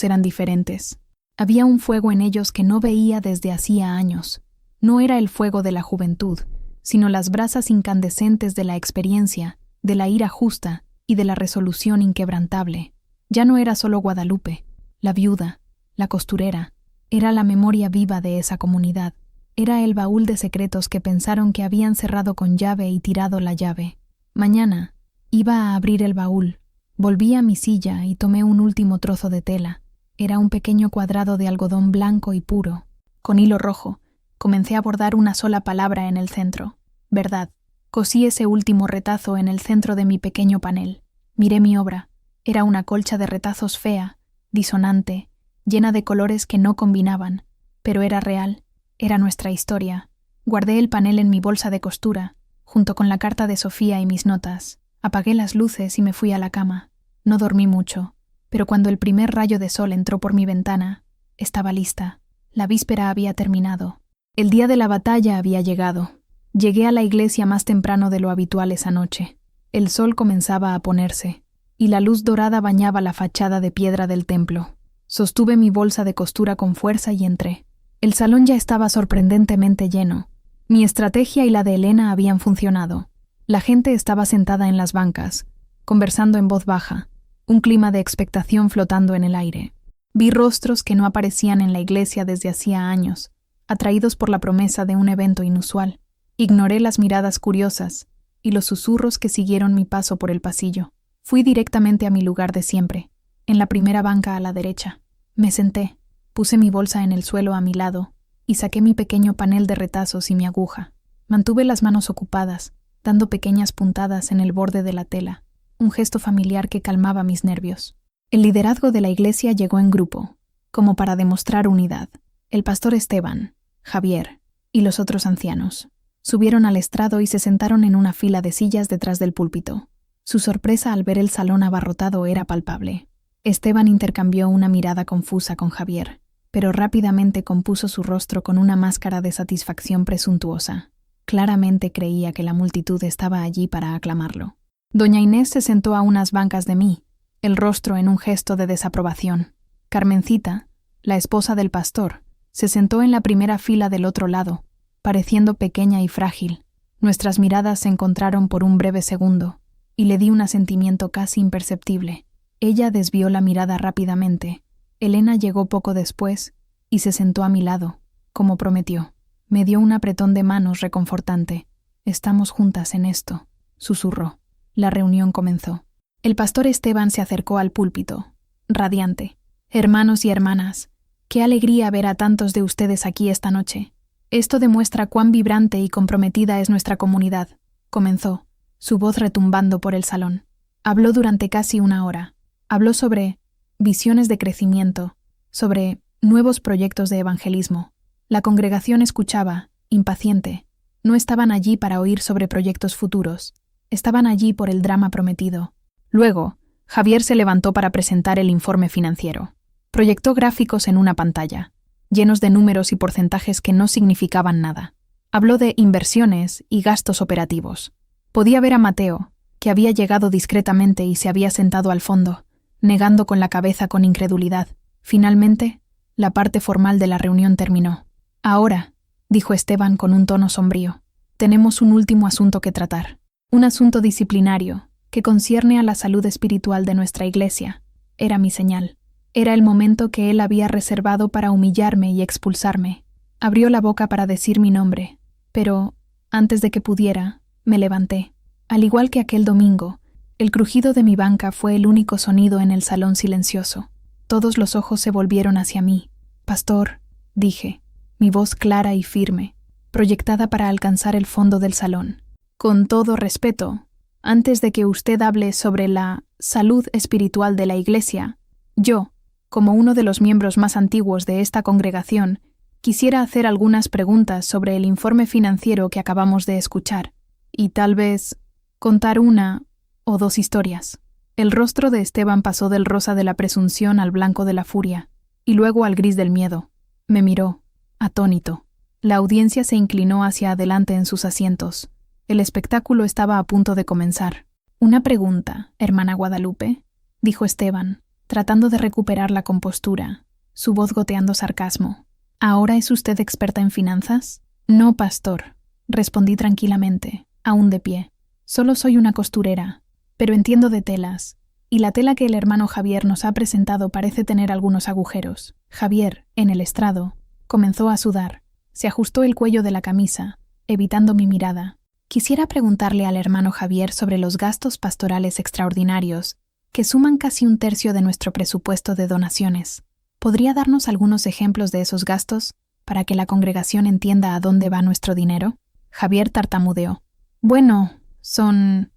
eran diferentes. Había un fuego en ellos que no veía desde hacía años. No era el fuego de la juventud, sino las brasas incandescentes de la experiencia, de la ira justa y de la resolución inquebrantable. Ya no era solo Guadalupe, la viuda, la costurera, era la memoria viva de esa comunidad. Era el baúl de secretos que pensaron que habían cerrado con llave y tirado la llave. Mañana iba a abrir el baúl. Volví a mi silla y tomé un último trozo de tela. Era un pequeño cuadrado de algodón blanco y puro. Con hilo rojo, comencé a bordar una sola palabra en el centro. Verdad. Cosí ese último retazo en el centro de mi pequeño panel. Miré mi obra. Era una colcha de retazos fea, disonante, llena de colores que no combinaban, pero era real. Era nuestra historia. Guardé el panel en mi bolsa de costura, junto con la carta de Sofía y mis notas. Apagué las luces y me fui a la cama. No dormí mucho, pero cuando el primer rayo de sol entró por mi ventana, estaba lista. La víspera había terminado. El día de la batalla había llegado. Llegué a la iglesia más temprano de lo habitual esa noche. El sol comenzaba a ponerse, y la luz dorada bañaba la fachada de piedra del templo. Sostuve mi bolsa de costura con fuerza y entré. El salón ya estaba sorprendentemente lleno. Mi estrategia y la de Elena habían funcionado. La gente estaba sentada en las bancas, conversando en voz baja, un clima de expectación flotando en el aire. Vi rostros que no aparecían en la iglesia desde hacía años, atraídos por la promesa de un evento inusual. Ignoré las miradas curiosas y los susurros que siguieron mi paso por el pasillo. Fui directamente a mi lugar de siempre, en la primera banca a la derecha. Me senté, puse mi bolsa en el suelo a mi lado y saqué mi pequeño panel de retazos y mi aguja. Mantuve las manos ocupadas, dando pequeñas puntadas en el borde de la tela, un gesto familiar que calmaba mis nervios. El liderazgo de la iglesia llegó en grupo, como para demostrar unidad. El pastor Esteban, Javier y los otros ancianos subieron al estrado y se sentaron en una fila de sillas detrás del púlpito. Su sorpresa al ver el salón abarrotado era palpable. Esteban intercambió una mirada confusa con Javier, pero rápidamente compuso su rostro con una máscara de satisfacción presuntuosa. Claramente creía que la multitud estaba allí para aclamarlo. Doña Inés se sentó a unas bancas de mí, el rostro en un gesto de desaprobación. Carmencita, la esposa del pastor, se sentó en la primera fila del otro lado, pareciendo pequeña y frágil. Nuestras miradas se encontraron por un breve segundo, y le di un asentimiento casi imperceptible. Ella desvió la mirada rápidamente. Elena llegó poco después y se sentó a mi lado, como prometió. Me dio un apretón de manos reconfortante. «Estamos juntas en esto», susurró. La reunión comenzó. El pastor Esteban se acercó al púlpito, radiante. «Hermanos y hermanas, qué alegría ver a tantos de ustedes aquí esta noche. Esto demuestra cuán vibrante y comprometida es nuestra comunidad», comenzó, su voz retumbando por el salón. Habló durante casi una hora. Habló sobre visiones de crecimiento, sobre nuevos proyectos de evangelismo. La congregación escuchaba, impaciente. No estaban allí para oír sobre proyectos futuros. Estaban allí por el drama prometido. Luego, Javier se levantó para presentar el informe financiero. Proyectó gráficos en una pantalla, llenos de números y porcentajes que no significaban nada. Habló de inversiones y gastos operativos. Podía ver a Mateo, que había llegado discretamente y se había sentado al fondo, negando con la cabeza con incredulidad. Finalmente, la parte formal de la reunión terminó. «Ahora», dijo Esteban con un tono sombrío, «tenemos un último asunto que tratar. Un asunto disciplinario que concierne a la salud espiritual de nuestra iglesia». Era mi señal. Era el momento que él había reservado para humillarme y expulsarme. Abrió la boca para decir mi nombre, pero, antes de que pudiera, me levanté. Al igual que aquel domingo, el crujido de mi banca fue el único sonido en el salón silencioso. Todos los ojos se volvieron hacia mí. «Pastor», dije, mi voz clara y firme, proyectada para alcanzar el fondo del salón. «Con todo respeto, antes de que usted hable sobre la salud espiritual de la iglesia, yo, como uno de los miembros más antiguos de esta congregación, quisiera hacer algunas preguntas sobre el informe financiero que acabamos de escuchar, y tal vez contar una o dos historias». El rostro de Esteban pasó del rosa de la presunción al blanco de la furia, y luego al gris del miedo. Me miró, atónito. La audiencia se inclinó hacia adelante en sus asientos. El espectáculo estaba a punto de comenzar. «Una pregunta, hermana Guadalupe», dijo Esteban, tratando de recuperar la compostura, su voz goteando sarcasmo. «¿Ahora es usted experta en finanzas?» «No, pastor», respondí tranquilamente, aún de pie. «Solo soy una costurera, pero entiendo de telas, y la tela que el hermano Javier nos ha presentado parece tener algunos agujeros». Javier, en el estrado, comenzó a sudar. Se ajustó el cuello de la camisa, evitando mi mirada. «Quisiera preguntarle al hermano Javier sobre los gastos pastorales extraordinarios, que suman casi 1/3 de nuestro presupuesto de donaciones. ¿Podría darnos algunos ejemplos de esos gastos para que la congregación entienda a dónde va nuestro dinero?» Javier tartamudeó. «Bueno, son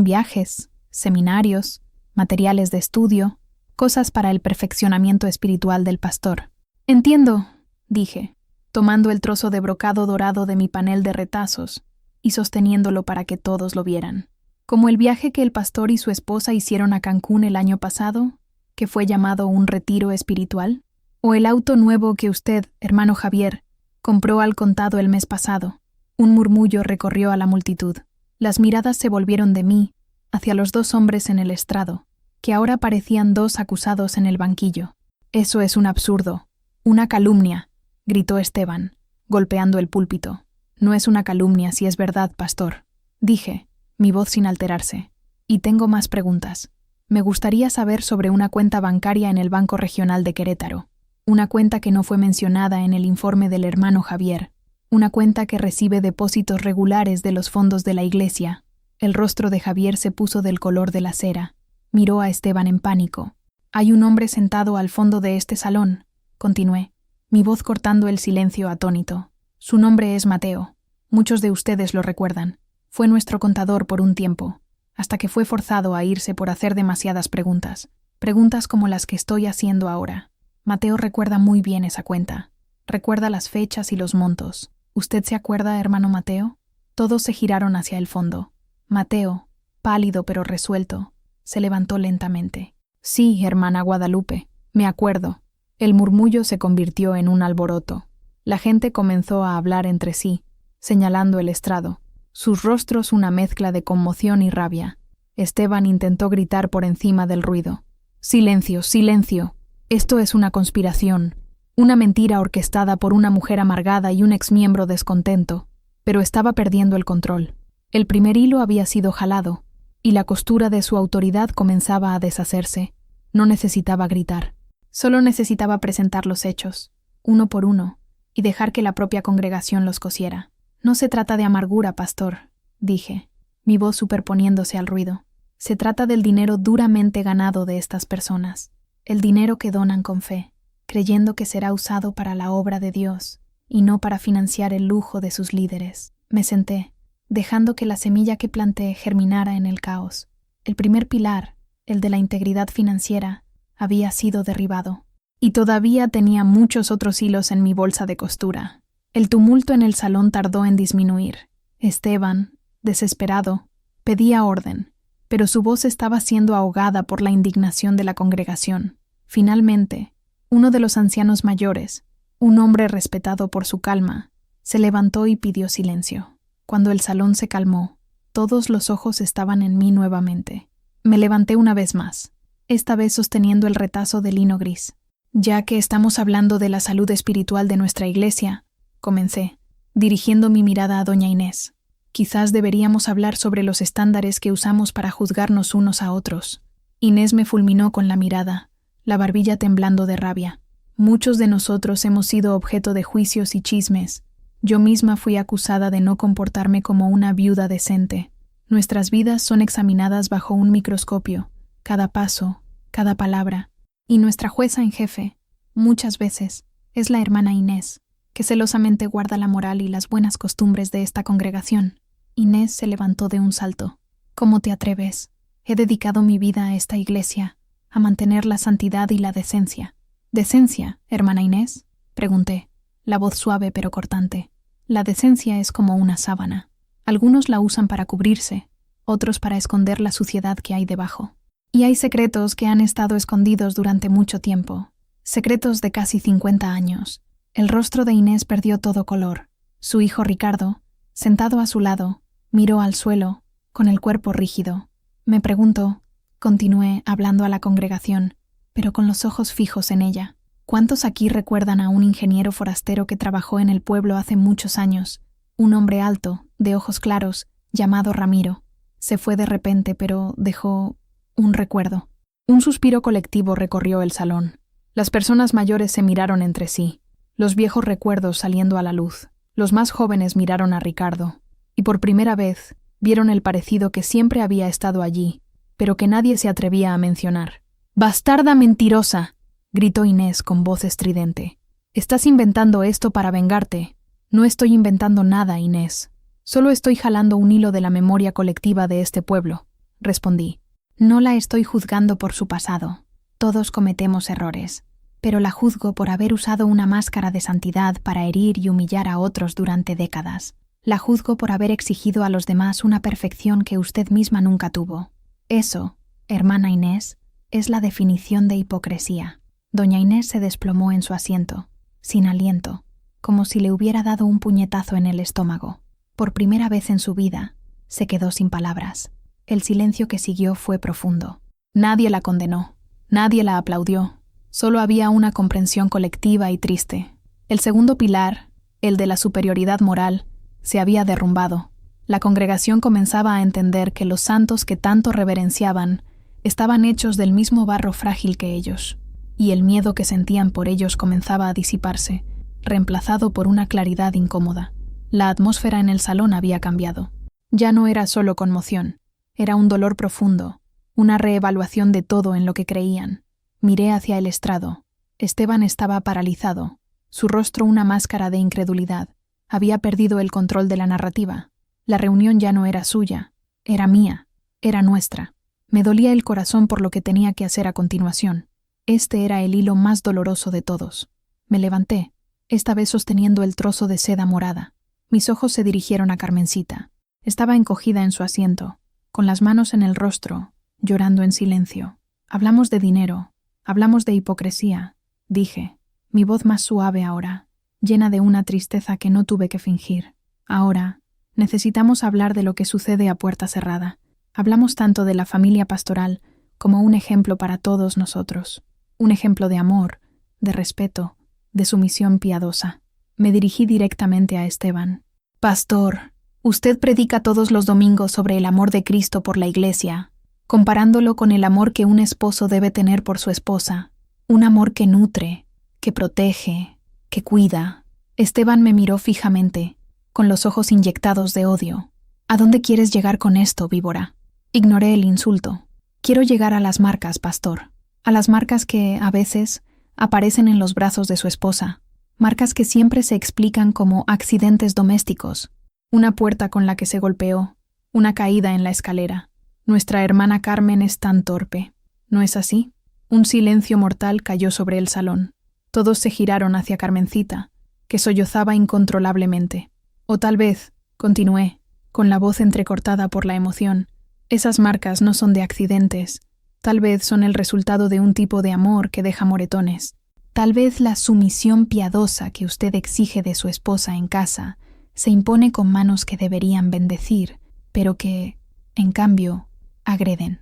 viajes, seminarios, materiales de estudio, cosas para el perfeccionamiento espiritual del pastor». «Entiendo», dije, tomando el trozo de brocado dorado de mi panel de retazos y sosteniéndolo para que todos lo vieran. «Como el viaje que el pastor y su esposa hicieron a Cancún el año pasado, que fue llamado un retiro espiritual, o el auto nuevo que usted, hermano Javier, compró al contado el mes pasado». Un murmullo recorrió a la multitud. Las miradas se volvieron de mí hacia los 2 hombres en el estrado, que ahora parecían 2 acusados en el banquillo. «Eso es un absurdo, una calumnia», gritó Esteban, golpeando el púlpito. «No es una calumnia si es verdad, pastor», dije, mi voz sin alterarse. «Y tengo más preguntas. Me gustaría saber sobre una cuenta bancaria en el Banco Regional de Querétaro, una cuenta que no fue mencionada en el informe del hermano Javier, una cuenta que recibe depósitos regulares de los fondos de la iglesia». El rostro de Javier se puso del color de la cera. Miró a Esteban en pánico. «Hay un hombre sentado al fondo de este salón», continué, mi voz cortando el silencio atónito. «Su nombre es Mateo. Muchos de ustedes lo recuerdan. Fue nuestro contador por un tiempo, hasta que fue forzado a irse por hacer demasiadas preguntas. Preguntas como las que estoy haciendo ahora. Mateo recuerda muy bien esa cuenta. Recuerda las fechas y los montos. ¿Usted se acuerda, hermano Mateo?» Todos se giraron hacia el fondo. Mateo, pálido pero resuelto, se levantó lentamente. «Sí, hermana Guadalupe, me acuerdo». El murmullo se convirtió en un alboroto. La gente comenzó a hablar entre sí, señalando el estrado. Sus rostros una mezcla de conmoción y rabia. Esteban intentó gritar por encima del ruido. «Silencio, silencio. Esto es una conspiración. Una mentira orquestada por una mujer amargada y un exmiembro descontento». Pero estaba perdiendo el control. El primer hilo había sido jalado, y la costura de su autoridad comenzaba a deshacerse. No necesitaba gritar. Solo necesitaba presentar los hechos, uno por uno, y dejar que la propia congregación los cosiera. «No se trata de amargura, pastor», dije, mi voz superponiéndose al ruido. «Se trata del dinero duramente ganado de estas personas, el dinero que donan con fe, creyendo que será usado para la obra de Dios, y no para financiar el lujo de sus líderes». Me senté, dejando que la semilla que planté germinara en el caos. El primer pilar, el de la integridad financiera, había sido derribado. Y todavía tenía muchos otros hilos en mi bolsa de costura. El tumulto en el salón tardó en disminuir. Esteban, desesperado, pedía orden, pero su voz estaba siendo ahogada por la indignación de la congregación. Finalmente, uno de los ancianos mayores, un hombre respetado por su calma, se levantó y pidió silencio. Cuando el salón se calmó, todos los ojos estaban en mí nuevamente. Me levanté una vez más, esta vez sosteniendo el retazo de lino gris. «Ya que estamos hablando de la salud espiritual de nuestra iglesia», comencé, dirigiendo mi mirada a doña Inés. «Quizás deberíamos hablar sobre los estándares que usamos para juzgarnos unos a otros». Inés me fulminó con la mirada, la barbilla temblando de rabia. «Muchos de nosotros hemos sido objeto de juicios y chismes. Yo misma fui acusada de no comportarme como una viuda decente. Nuestras vidas son examinadas bajo un microscopio, cada paso, cada palabra. Y nuestra jueza en jefe, muchas veces, es la hermana Inés, que celosamente guarda la moral y las buenas costumbres de esta congregación». Inés se levantó de un salto. «¿Cómo te atreves? He dedicado mi vida a esta iglesia, a mantener la santidad y la decencia». «¿Decencia, hermana Inés?», pregunté, la voz suave pero cortante. «La decencia es como una sábana. Algunos la usan para cubrirse, otros para esconder la suciedad que hay debajo. Y hay secretos que han estado escondidos durante mucho tiempo, secretos de casi 50 años». El rostro de Inés perdió todo color. Su hijo Ricardo, sentado a su lado, miró al suelo, con el cuerpo rígido. Me pregunto, continué hablando a la congregación, pero con los ojos fijos en ella, ¿cuántos aquí recuerdan a un ingeniero forastero que trabajó en el pueblo hace muchos años? Un hombre alto, de ojos claros, llamado Ramiro. Se fue de repente, pero dejó un recuerdo. Un suspiro colectivo recorrió el salón. Las personas mayores se miraron entre sí, los viejos recuerdos saliendo a la luz. Los más jóvenes miraron a Ricardo, y por primera vez vieron el parecido que siempre había estado allí, pero que nadie se atrevía a mencionar. «¡Bastarda mentirosa!», gritó Inés con voz estridente. «Estás inventando esto para vengarte». «No estoy inventando nada, Inés. Solo estoy jalando un hilo de la memoria colectiva de este pueblo», respondí. «No la estoy juzgando por su pasado. Todos cometemos errores. Pero la juzgo por haber usado una máscara de santidad para herir y humillar a otros durante décadas. La juzgo por haber exigido a los demás una perfección que usted misma nunca tuvo. Eso, hermana Inés, es la definición de hipocresía». Doña Inés se desplomó en su asiento, sin aliento, como si le hubiera dado un puñetazo en el estómago. Por primera vez en su vida, se quedó sin palabras. El silencio que siguió fue profundo. Nadie la condenó, nadie la aplaudió. Solo había una comprensión colectiva y triste. El segundo pilar, el de la superioridad moral, se había derrumbado. La congregación comenzaba a entender que los santos que tanto reverenciaban estaban hechos del mismo barro frágil que ellos, y el miedo que sentían por ellos comenzaba a disiparse, reemplazado por una claridad incómoda. La atmósfera en el salón había cambiado. Ya no era solo conmoción, era un dolor profundo, una reevaluación de todo en lo que creían. Miré hacia el estrado. Esteban estaba paralizado, su rostro una máscara de incredulidad. Había perdido el control de la narrativa. La reunión ya no era suya, era mía, era nuestra. Me dolía el corazón por lo que tenía que hacer a continuación. Este era el hilo más doloroso de todos. Me levanté, esta vez sosteniendo el trozo de seda morada. Mis ojos se dirigieron a Carmencita. Estaba encogida en su asiento, con las manos en el rostro, llorando en silencio. Hablamos de dinero, hablamos de hipocresía, dije, mi voz más suave ahora, llena de una tristeza que no tuve que fingir. Ahora, necesitamos hablar de lo que sucede a puerta cerrada. Hablamos tanto de la familia pastoral como un ejemplo para todos nosotros. Un ejemplo de amor, de respeto, de sumisión piadosa. Me dirigí directamente a Esteban. Pastor, usted predica todos los domingos sobre el amor de Cristo por la Iglesia, comparándolo con el amor que un esposo debe tener por su esposa. Un amor que nutre, que protege, que cuida. Esteban me miró fijamente, con los ojos inyectados de odio. ¿A dónde quieres llegar con esto, víbora? Ignoré el insulto. Quiero llegar a las marcas, pastor. A las marcas que, a veces, aparecen en los brazos de su esposa. Marcas que siempre se explican como accidentes domésticos. Una puerta con la que se golpeó, una caída en la escalera. Nuestra hermana Carmen es tan torpe. ¿No es así? Un silencio mortal cayó sobre el salón. Todos se giraron hacia Carmencita, que sollozaba incontrolablemente. O tal vez, continué, con la voz entrecortada por la emoción, esas marcas no son de accidentes. Tal vez son el resultado de un tipo de amor que deja moretones. Tal vez la sumisión piadosa que usted exige de su esposa en casa se impone con manos que deberían bendecir, pero que, en cambio, agreden.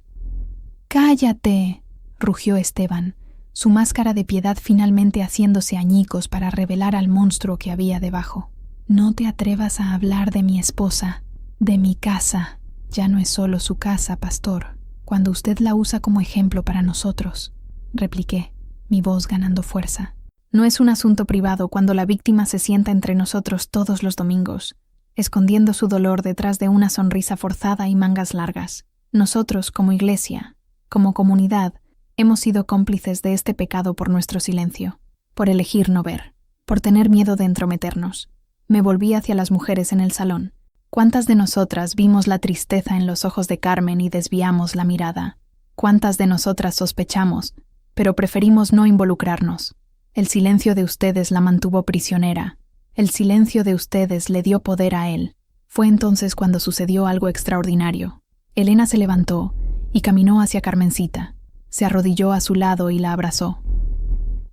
¡Cállate!, rugió Esteban, su máscara de piedad finalmente haciéndose añicos para revelar al monstruo que había debajo. No te atrevas a hablar de mi esposa, de mi casa. Ya no es solo su casa, pastor, cuando usted la usa como ejemplo para nosotros, repliqué, mi voz ganando fuerza. No es un asunto privado cuando la víctima se sienta entre nosotros todos los domingos, escondiendo su dolor detrás de una sonrisa forzada y mangas largas. Nosotros, como iglesia, como comunidad, hemos sido cómplices de este pecado por nuestro silencio, por elegir no ver, por tener miedo de entrometernos. Me volví hacia las mujeres en el salón. ¿Cuántas de nosotras vimos la tristeza en los ojos de Carmen y desviamos la mirada? ¿Cuántas de nosotras sospechamos, pero preferimos no involucrarnos? El silencio de ustedes la mantuvo prisionera. El silencio de ustedes le dio poder a él. Fue entonces cuando sucedió algo extraordinario. Elena se levantó y caminó hacia Carmencita. Se arrodilló a su lado y la abrazó.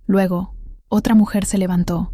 Luego, otra mujer se levantó,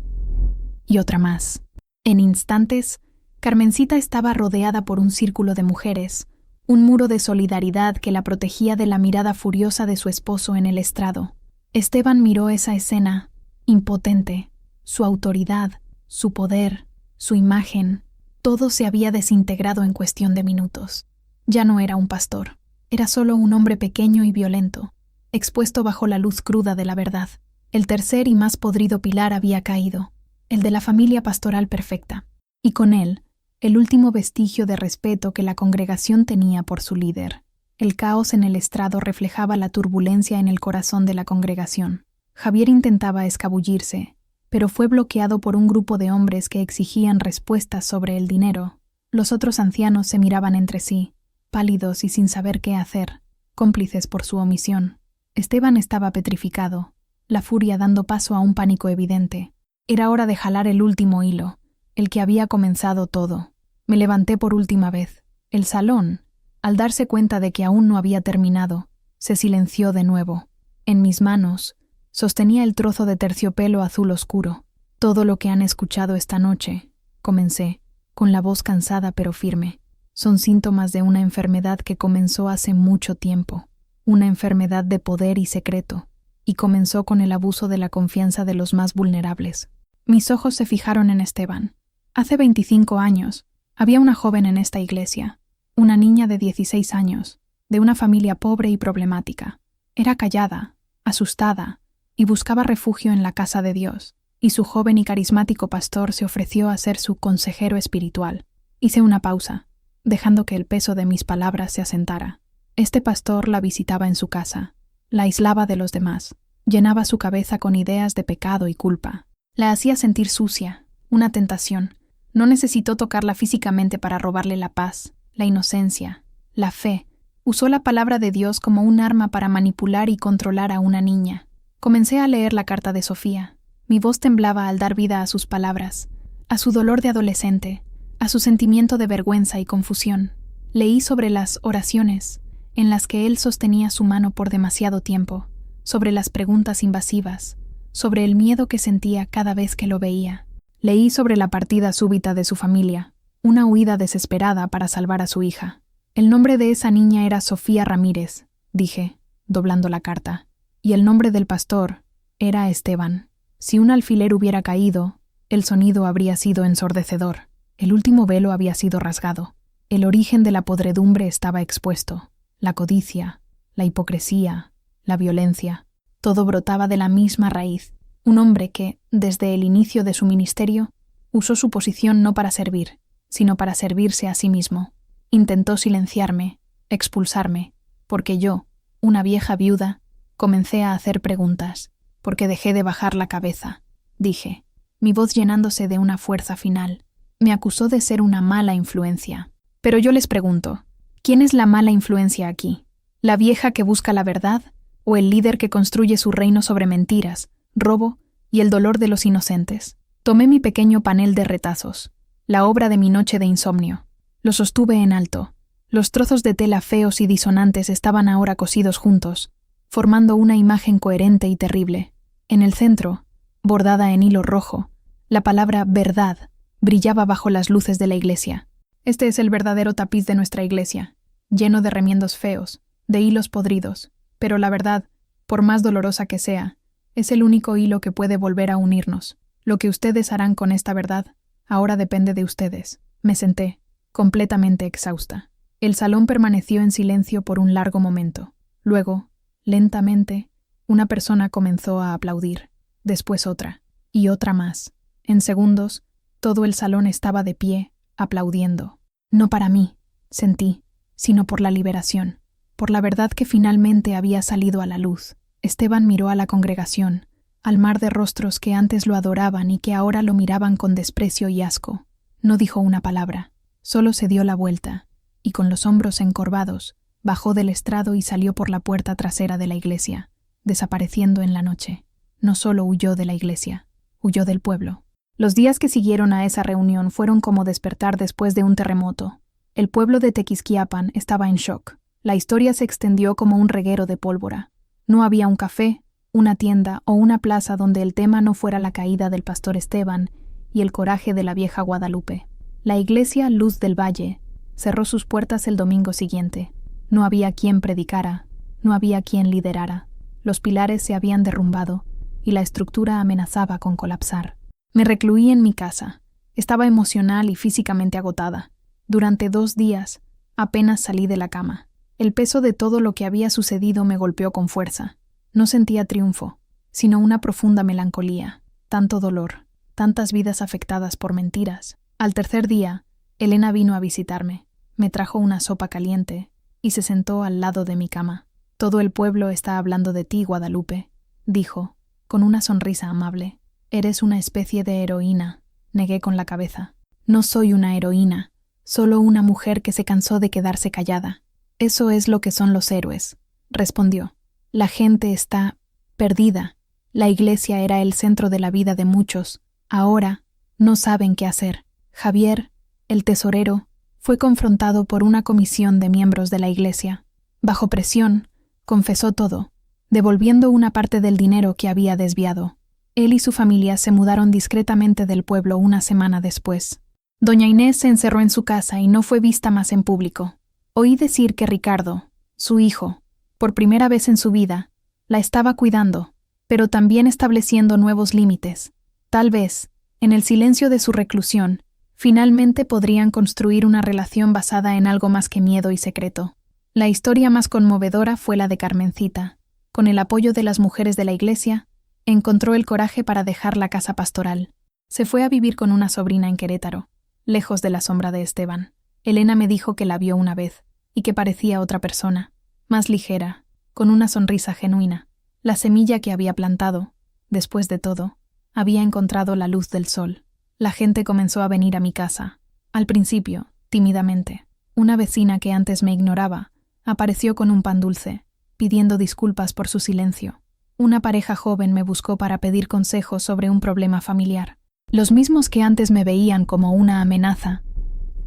y otra más. En instantes, Carmencita estaba rodeada por un círculo de mujeres, un muro de solidaridad que la protegía de la mirada furiosa de su esposo en el estrado. Esteban miró esa escena, impotente. Su autoridad, su poder, su imagen, todo se había desintegrado en cuestión de minutos. Ya no era un pastor, era solo un hombre pequeño y violento, expuesto bajo la luz cruda de la verdad. El tercer y más podrido pilar había caído, el de la familia pastoral perfecta, y con él, el último vestigio de respeto que la congregación tenía por su líder. El caos en el estrado reflejaba la turbulencia en el corazón de la congregación. Javier intentaba escabullirse, pero fue bloqueado por un grupo de hombres que exigían respuestas sobre el dinero. Los otros ancianos se miraban entre sí, pálidos y sin saber qué hacer, cómplices por su omisión. Esteban estaba petrificado, la furia dando paso a un pánico evidente. Era hora de jalar el último hilo, el que había comenzado todo. Me levanté por última vez. El salón, al darse cuenta de que aún no había terminado, se silenció de nuevo. En mis manos, sostenía el trozo de terciopelo azul oscuro. Todo lo que han escuchado esta noche, comencé, con la voz cansada pero firme, son síntomas de una enfermedad que comenzó hace mucho tiempo. Una enfermedad de poder y secreto, y comenzó con el abuso de la confianza de los más vulnerables. Mis ojos se fijaron en Esteban. Hace 25 años, había una joven en esta iglesia, una niña de 16 años, de una familia pobre y problemática. Era callada, asustada, y buscaba refugio en la casa de Dios, y su joven y carismático pastor se ofreció a ser su consejero espiritual. Hice una pausa, dejando que el peso de mis palabras se asentara. Este pastor la visitaba en su casa, la aislaba de los demás, llenaba su cabeza con ideas de pecado y culpa. La hacía sentir sucia, una tentación. No necesitó tocarla físicamente para robarle la paz, la inocencia, la fe. Usó la palabra de Dios como un arma para manipular y controlar a una niña. Comencé a leer la carta de Sofía. Mi voz temblaba al dar vida a sus palabras, a su dolor de adolescente, a su sentimiento de vergüenza y confusión. Leí sobre las oraciones, en las que él sostenía su mano por demasiado tiempo, sobre las preguntas invasivas, sobre el miedo que sentía cada vez que lo veía. Leí sobre la partida súbita de su familia, una huida desesperada para salvar a su hija. El nombre de esa niña era Sofía Ramírez, dije, doblando la carta, y el nombre del pastor era Esteban. Si un alfiler hubiera caído, el sonido habría sido ensordecedor. El último velo había sido rasgado. El origen de la podredumbre estaba expuesto. La codicia, la hipocresía, la violencia. Todo brotaba de la misma raíz. Un hombre que, desde el inicio de su ministerio, usó su posición no para servir, sino para servirse a sí mismo. Intentó silenciarme, expulsarme, porque yo, una vieja viuda, comencé a hacer preguntas, porque dejé de bajar la cabeza. Dije, mi voz llenándose de una fuerza final. Me acusó de ser una mala influencia. Pero yo les pregunto, ¿quién es la mala influencia aquí? ¿La vieja que busca la verdad? ¿O el líder que construye su reino sobre mentiras, robo y el dolor de los inocentes? Tomé mi pequeño panel de retazos, la obra de mi noche de insomnio. Lo sostuve en alto. Los trozos de tela feos y disonantes estaban ahora cosidos juntos, formando una imagen coherente y terrible. En el centro, bordada en hilo rojo, la palabra verdad brillaba bajo las luces de la iglesia. Este es el verdadero tapiz de nuestra iglesia, lleno de remiendos feos, de hilos podridos, pero la verdad, por más dolorosa que sea, es el único hilo que puede volver a unirnos. Lo que ustedes harán con esta verdad, ahora depende de ustedes. Me senté, completamente exhausta. El salón permaneció en silencio por un largo momento. Luego, lentamente, una persona comenzó a aplaudir, después otra, y otra más. En segundos, todo el salón estaba de pie, aplaudiendo. No para mí, sentí, sino por la liberación, por la verdad que finalmente había salido a la luz. Esteban miró a la congregación, al mar de rostros que antes lo adoraban y que ahora lo miraban con desprecio y asco. No dijo una palabra, solo se dio la vuelta, y con los hombros encorvados, bajó del estrado y salió por la puerta trasera de la iglesia, desapareciendo en la noche. No solo huyó de la iglesia, huyó del pueblo. Los días que siguieron a esa reunión fueron como despertar después de un terremoto. El pueblo de Tequisquiapan estaba en shock. La historia se extendió como un reguero de pólvora. No había un café, una tienda o una plaza donde el tema no fuera la caída del pastor Esteban y el coraje de la vieja Guadalupe. La iglesia Luz del Valle cerró sus puertas el domingo siguiente. No había quien predicara, no había quien liderara. Los pilares se habían derrumbado y la estructura amenazaba con colapsar. Me recluí en mi casa. Estaba emocional y físicamente agotada. Durante 2 días, apenas salí de la cama. El peso de todo lo que había sucedido me golpeó con fuerza. No sentía triunfo, sino una profunda melancolía. Tanto dolor, tantas vidas afectadas por mentiras. Al tercer día, Elena vino a visitarme. Me trajo una sopa caliente y se sentó al lado de mi cama. Todo el pueblo está hablando de ti, Guadalupe, dijo, con una sonrisa amable. Eres una especie de heroína, negué con la cabeza. No soy una heroína, solo una mujer que se cansó de quedarse callada. Eso es lo que son los héroes, respondió. La gente está perdida. La iglesia era el centro de la vida de muchos. Ahora no saben qué hacer. Javier, el tesorero, fue confrontado por una comisión de miembros de la iglesia. Bajo presión, confesó todo, devolviendo una parte del dinero que había desviado. Él y su familia se mudaron discretamente del pueblo una semana después. Doña Inés se encerró en su casa y no fue vista más en público. Oí decir que Ricardo, su hijo, por primera vez en su vida, la estaba cuidando, pero también estableciendo nuevos límites. Tal vez, en el silencio de su reclusión, finalmente podrían construir una relación basada en algo más que miedo y secreto. La historia más conmovedora fue la de Carmencita. Con el apoyo de las mujeres de la iglesia, encontró el coraje para dejar la casa pastoral. Se fue a vivir con una sobrina en Querétaro, lejos de la sombra de Esteban. Elena me dijo que la vio una vez y que parecía otra persona. más ligera, con una sonrisa genuina. La semilla que había plantado, después de todo, había encontrado la luz del sol. La gente comenzó a venir a mi casa. Al principio, tímidamente. Una vecina que antes me ignoraba apareció con un pan dulce, pidiendo disculpas por su silencio. Una pareja joven me buscó para pedir consejos sobre un problema familiar. Los mismos que antes me veían como una amenaza,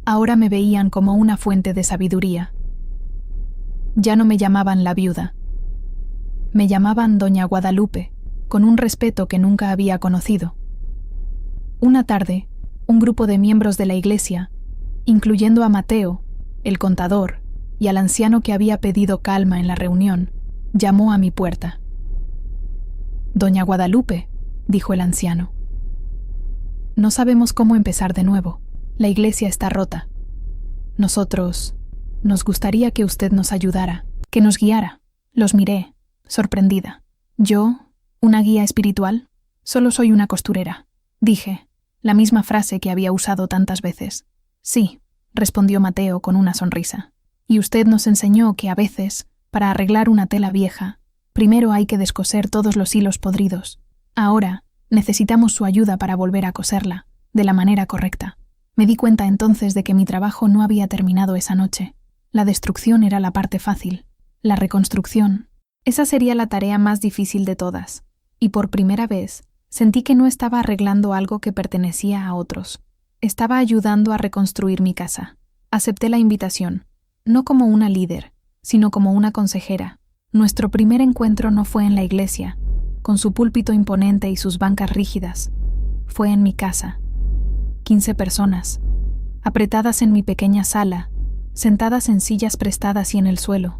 ahora me veían como una fuente de sabiduría. Ya no me llamaban la viuda. Me llamaban Doña Guadalupe, con un respeto que nunca había conocido. Una tarde, un grupo de miembros de la iglesia, incluyendo a Mateo, el contador, y al anciano que había pedido calma en la reunión, llamó a mi puerta. «Doña Guadalupe», dijo el anciano. «No sabemos cómo empezar de nuevo. La iglesia está rota. Nos gustaría que usted nos ayudara, que nos guiara». Los miré, sorprendida. «¿Yo, una guía espiritual? Solo soy una costurera», dije, la misma frase que había usado tantas veces. «Sí», respondió Mateo con una sonrisa. «Y usted nos enseñó que a veces, para arreglar una tela vieja, primero hay que descoser todos los hilos podridos. Ahora, necesitamos su ayuda para volver a coserla, de la manera correcta». Me di cuenta entonces de que mi trabajo no había terminado esa noche. La destrucción era la parte fácil. La reconstrucción. Esa sería la tarea más difícil de todas. Y por primera vez, sentí que no estaba arreglando algo que pertenecía a otros. Estaba ayudando a reconstruir mi casa. Acepté la invitación, no como una líder, sino como una consejera. Nuestro primer encuentro no fue en la iglesia, con su púlpito imponente y sus bancas rígidas. Fue en mi casa. 15 personas, apretadas en mi pequeña sala, sentadas en sillas prestadas y en el suelo.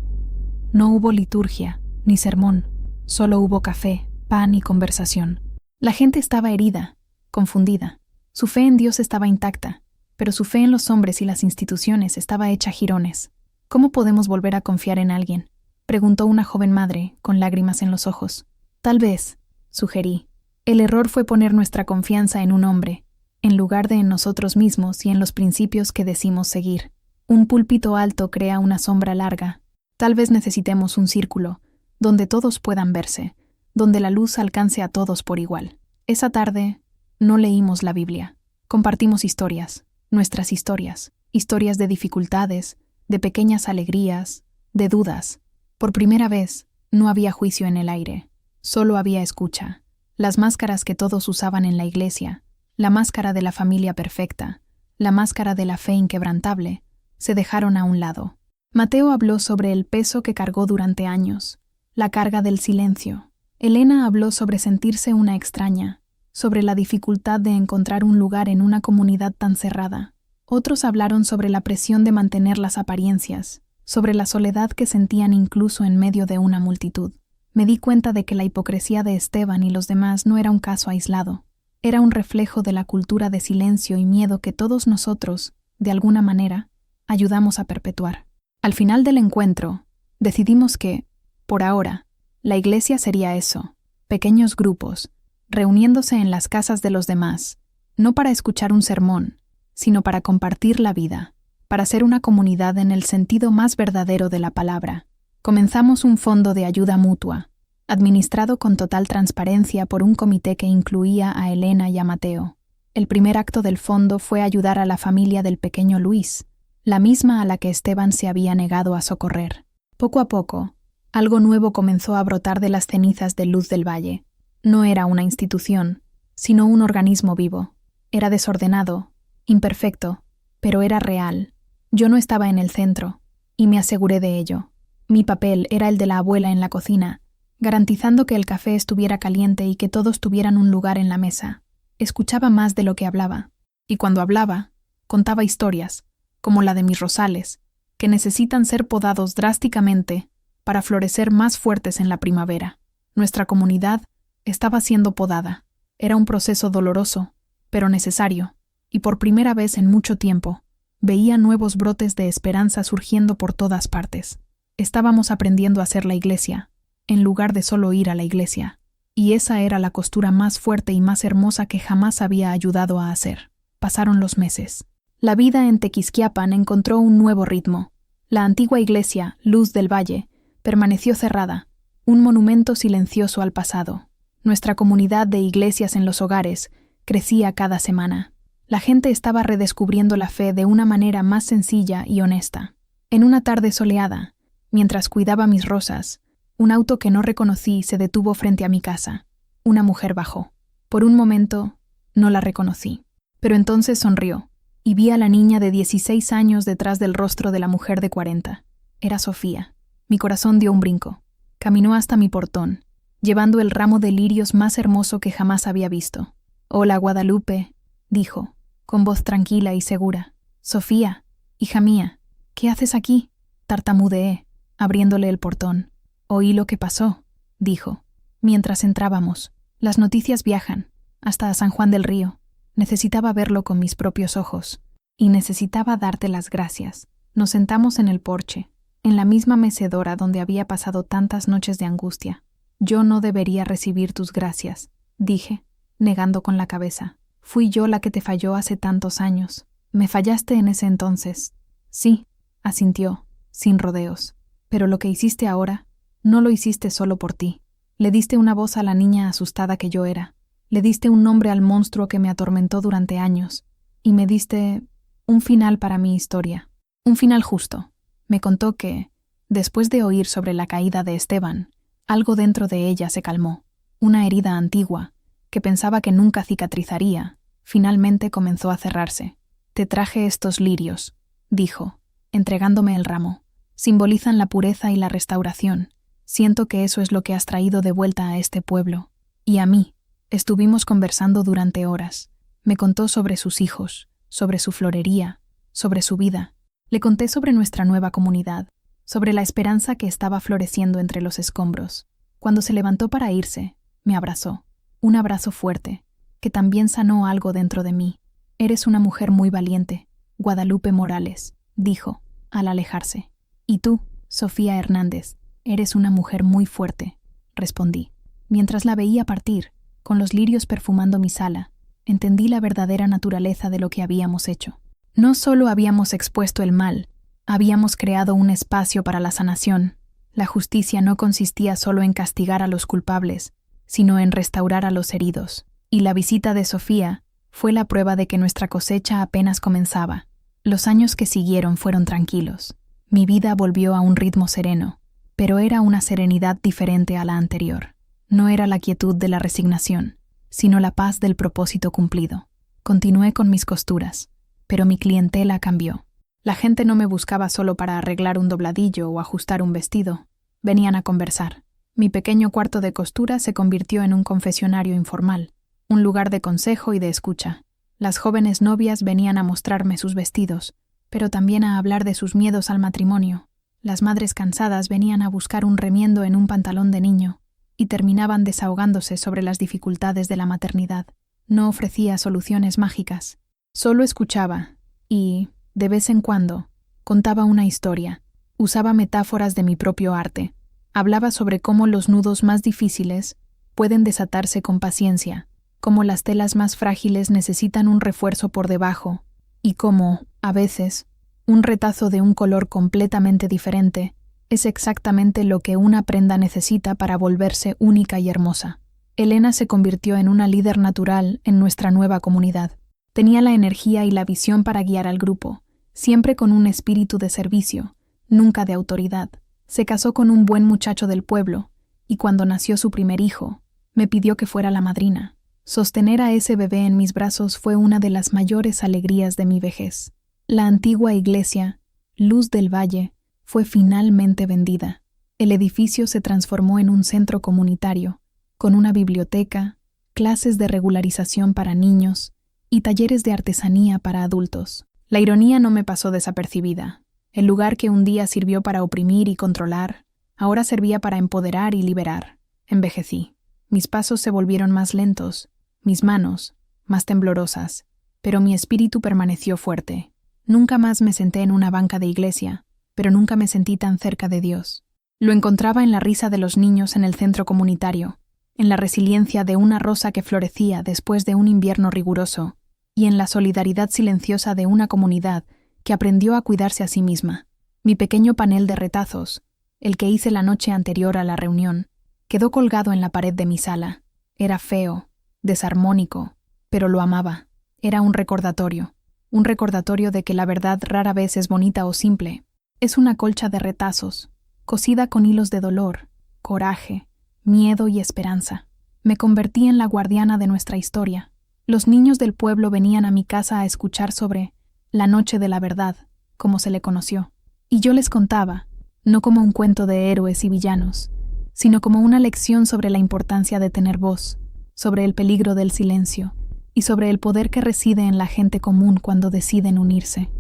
No hubo liturgia, ni sermón, solo hubo café, pan y conversación. La gente estaba herida, confundida. Su fe en Dios estaba intacta, pero su fe en los hombres y las instituciones estaba hecha jirones. ¿Cómo podemos volver a confiar en alguien?, preguntó una joven madre, con lágrimas en los ojos. Tal vez, sugerí, el error fue poner nuestra confianza en un hombre, en lugar de en nosotros mismos y en los principios que decimos seguir. Un púlpito alto crea una sombra larga. Tal vez necesitemos un círculo, donde todos puedan verse, donde la luz alcance a todos por igual. Esa tarde, no leímos la Biblia. Compartimos historias, nuestras historias, historias de dificultades, de pequeñas alegrías, de dudas. Por primera vez, no había juicio en el aire, solo había escucha. Las máscaras que todos usaban en la iglesia, la máscara de la familia perfecta, la máscara de la fe inquebrantable, se dejaron a un lado. Mateo habló sobre el peso que cargó durante años, la carga del silencio. Elena habló sobre sentirse una extraña, sobre la dificultad de encontrar un lugar en una comunidad tan cerrada. Otros hablaron sobre la presión de mantener las apariencias, sobre la soledad que sentían incluso en medio de una multitud. Me di cuenta de que la hipocresía de Esteban y los demás no era un caso aislado. Era un reflejo de la cultura de silencio y miedo que todos nosotros, de alguna manera, ayudamos a perpetuar. Al final del encuentro, decidimos que, por ahora, la iglesia sería eso, pequeños grupos, reuniéndose en las casas de los demás, no para escuchar un sermón, sino para compartir la vida, para ser una comunidad en el sentido más verdadero de la palabra. Comenzamos un fondo de ayuda mutua, administrado con total transparencia por un comité que incluía a Elena y a Mateo. El primer acto del fondo fue ayudar a la familia del pequeño Luis, la misma a la que Esteban se había negado a socorrer. Poco a poco, algo nuevo comenzó a brotar de las cenizas de Luz del Valle. No era una institución, sino un organismo vivo. Era desordenado, imperfecto, pero era real. Yo no estaba en el centro, y me aseguré de ello. Mi papel era el de la abuela en la cocina, garantizando que el café estuviera caliente y que todos tuvieran un lugar en la mesa. Escuchaba más de lo que hablaba, y cuando hablaba, contaba historias, como la de mis rosales, que necesitan ser podados drásticamente para florecer más fuertes en la primavera. Nuestra comunidad estaba siendo podada. Era un proceso doloroso, pero necesario, y por primera vez en mucho tiempo, veía nuevos brotes de esperanza surgiendo por todas partes. Estábamos aprendiendo a ser la iglesia, en lugar de solo ir a la iglesia, y esa era la costura más fuerte y más hermosa que jamás había ayudado a hacer. Pasaron los meses. La vida en Tequisquiapan encontró un nuevo ritmo. La antigua iglesia, Luz del Valle, Permaneció cerrada, un monumento silencioso al pasado. Nuestra comunidad de iglesias en los hogares crecía cada semana. La gente estaba redescubriendo la fe de una manera más sencilla y honesta. En una tarde soleada, mientras cuidaba mis rosas, un auto que no reconocí se detuvo frente a mi casa. Una mujer bajó. Por un momento, no la reconocí. Pero entonces sonrió, y vi a la niña de 16 años detrás del rostro de la mujer de 40. Era Sofía. Mi corazón dio un brinco. Caminó hasta mi portón, llevando el ramo de lirios más hermoso que jamás había visto. «Hola, Guadalupe», dijo, con voz tranquila y segura. «Sofía, hija mía, ¿qué haces aquí?», tartamudeé, abriéndole el portón. «Oí lo que pasó», dijo, mientras entrábamos. «Las noticias viajan, hasta a San Juan del Río. Necesitaba verlo con mis propios ojos. Y necesitaba darte las gracias». Nos sentamos en el porche, en la misma mecedora donde había pasado tantas noches de angustia. «Yo no debería recibir tus gracias», dije, negando con la cabeza. «Fui yo la que te falló hace tantos años. Me fallaste en ese entonces». «Sí», asintió, sin rodeos. «Pero lo que hiciste ahora, no lo hiciste solo por ti. Le diste una voz a la niña asustada que yo era. Le diste un nombre al monstruo que me atormentó durante años. Y me diste un final para mi historia. Un final justo». Me contó que, después de oír sobre la caída de Esteban, algo dentro de ella se calmó. Una herida antigua, que pensaba que nunca cicatrizaría, finalmente comenzó a cerrarse. «Te traje estos lirios», dijo, entregándome el ramo. «Simbolizan la pureza y la restauración. Siento que eso es lo que has traído de vuelta a este pueblo. Y a mí». Estuvimos conversando durante horas. Me contó sobre sus hijos, sobre su florería, sobre su vida. Le conté sobre nuestra nueva comunidad, sobre la esperanza que estaba floreciendo entre los escombros. Cuando se levantó para irse, me abrazó. Un abrazo fuerte, que también sanó algo dentro de mí. «Eres una mujer muy valiente, Guadalupe Morales», dijo, al alejarse. «Y tú, Sofía Hernández, eres una mujer muy fuerte», respondí. Mientras la veía partir, con los lirios perfumando mi sala, entendí la verdadera naturaleza de lo que habíamos hecho. No solo habíamos expuesto el mal, habíamos creado un espacio para la sanación. La justicia no consistía solo en castigar a los culpables, sino en restaurar a los heridos. Y la visita de Sofía fue la prueba de que nuestra cosecha apenas comenzaba. Los años que siguieron fueron tranquilos. Mi vida volvió a un ritmo sereno, pero era una serenidad diferente a la anterior. No era la quietud de la resignación, sino la paz del propósito cumplido. Continué con mis costuras, pero mi clientela cambió. La gente no me buscaba solo para arreglar un dobladillo o ajustar un vestido. Venían a conversar. Mi pequeño cuarto de costura se convirtió en un confesionario informal, un lugar de consejo y de escucha. Las jóvenes novias venían a mostrarme sus vestidos, pero también a hablar de sus miedos al matrimonio. Las madres cansadas venían a buscar un remiendo en un pantalón de niño y terminaban desahogándose sobre las dificultades de la maternidad. No ofrecía soluciones mágicas. Solo escuchaba y, de vez en cuando, contaba una historia. Usaba metáforas de mi propio arte. Hablaba sobre cómo los nudos más difíciles pueden desatarse con paciencia, cómo las telas más frágiles necesitan un refuerzo por debajo y cómo, a veces, un retazo de un color completamente diferente es exactamente lo que una prenda necesita para volverse única y hermosa. Elena se convirtió en una líder natural en nuestra nueva comunidad. Tenía la energía y la visión para guiar al grupo, siempre con un espíritu de servicio, nunca de autoridad. Se casó con un buen muchacho del pueblo, y cuando nació su primer hijo, me pidió que fuera la madrina. Sostener a ese bebé en mis brazos fue una de las mayores alegrías de mi vejez. La antigua iglesia, Luz del Valle, fue finalmente vendida. El edificio se transformó en un centro comunitario, con una biblioteca, clases de regularización para niños y talleres de artesanía para adultos. La ironía no me pasó desapercibida. El lugar que un día sirvió para oprimir y controlar, ahora servía para empoderar y liberar. Envejecí. Mis pasos se volvieron más lentos, mis manos más temblorosas, pero mi espíritu permaneció fuerte. Nunca más me senté en una banca de iglesia, pero nunca me sentí tan cerca de Dios. Lo encontraba en la risa de los niños en el centro comunitario, en la resiliencia de una rosa que florecía después de un invierno riguroso, y en la solidaridad silenciosa de una comunidad que aprendió a cuidarse a sí misma. Mi pequeño panel de retazos el que hice la noche anterior a la reunión, quedó colgado en la pared de mi sala. Era feo, desarmónico, pero lo amaba. Era un recordatorio de que la verdad rara vez es bonita o simple. Es una colcha de retazos, cosida con hilos de dolor, coraje, miedo y esperanza. Me convertí en la guardiana de nuestra historia. Los niños del pueblo venían a mi casa a escuchar sobre la noche de la verdad, como se le conoció. Y yo les contaba, no como un cuento de héroes y villanos, sino como una lección sobre la importancia de tener voz, sobre el peligro del silencio y sobre el poder que reside en la gente común cuando deciden unirse.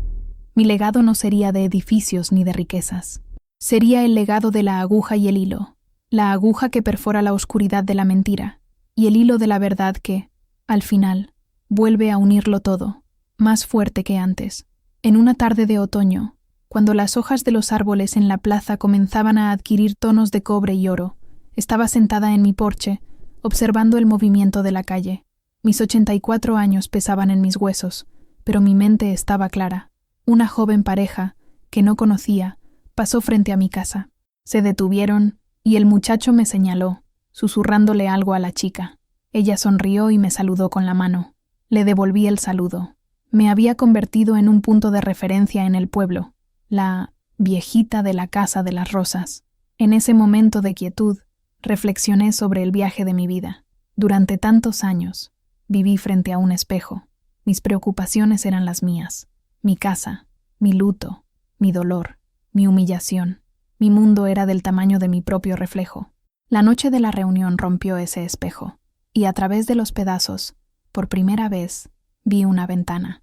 Mi legado no sería de edificios ni de riquezas. Sería el legado de la aguja y el hilo, la aguja que perfora la oscuridad de la mentira y el hilo de la verdad que, al final, vuelve a unirlo todo, más fuerte que antes. En una tarde de otoño, cuando las hojas de los árboles en la plaza comenzaban a adquirir tonos de cobre y oro, estaba sentada en mi porche, observando el movimiento de la calle. Mis 84 años pesaban en mis huesos, pero mi mente estaba clara. Una joven pareja, que no conocía, pasó frente a mi casa. Se detuvieron y el muchacho me señaló, susurrándole algo a la chica. Ella sonrió y me saludó con la mano. Le devolví el saludo. Me había convertido en un punto de referencia en el pueblo, la viejita de la Casa de las Rosas. En ese momento de quietud, reflexioné sobre el viaje de mi vida. Durante tantos años, viví frente a un espejo. Mis preocupaciones eran las mías. Mi casa, mi luto, mi dolor, mi humillación. Mi mundo era del tamaño de mi propio reflejo. La noche de la reunión rompió ese espejo, y a través de los pedazos, por primera vez, vi una ventana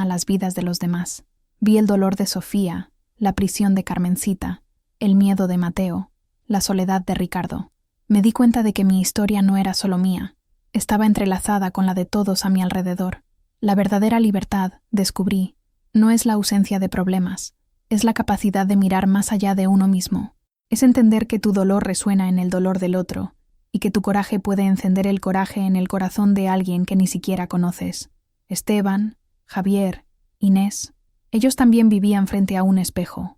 a las vidas de los demás. Vi el dolor de Sofía, la prisión de Carmencita, el miedo de Mateo, la soledad de Ricardo. Me di cuenta de que mi historia no era solo mía, estaba entrelazada con la de todos a mi alrededor. La verdadera libertad, descubrí, no es la ausencia de problemas, es la capacidad de mirar más allá de uno mismo. Es entender que tu dolor resuena en el dolor del otro, y que tu coraje puede encender el coraje en el corazón de alguien que ni siquiera conoces. Esteban, Javier, Inés, ellos también vivían frente a un espejo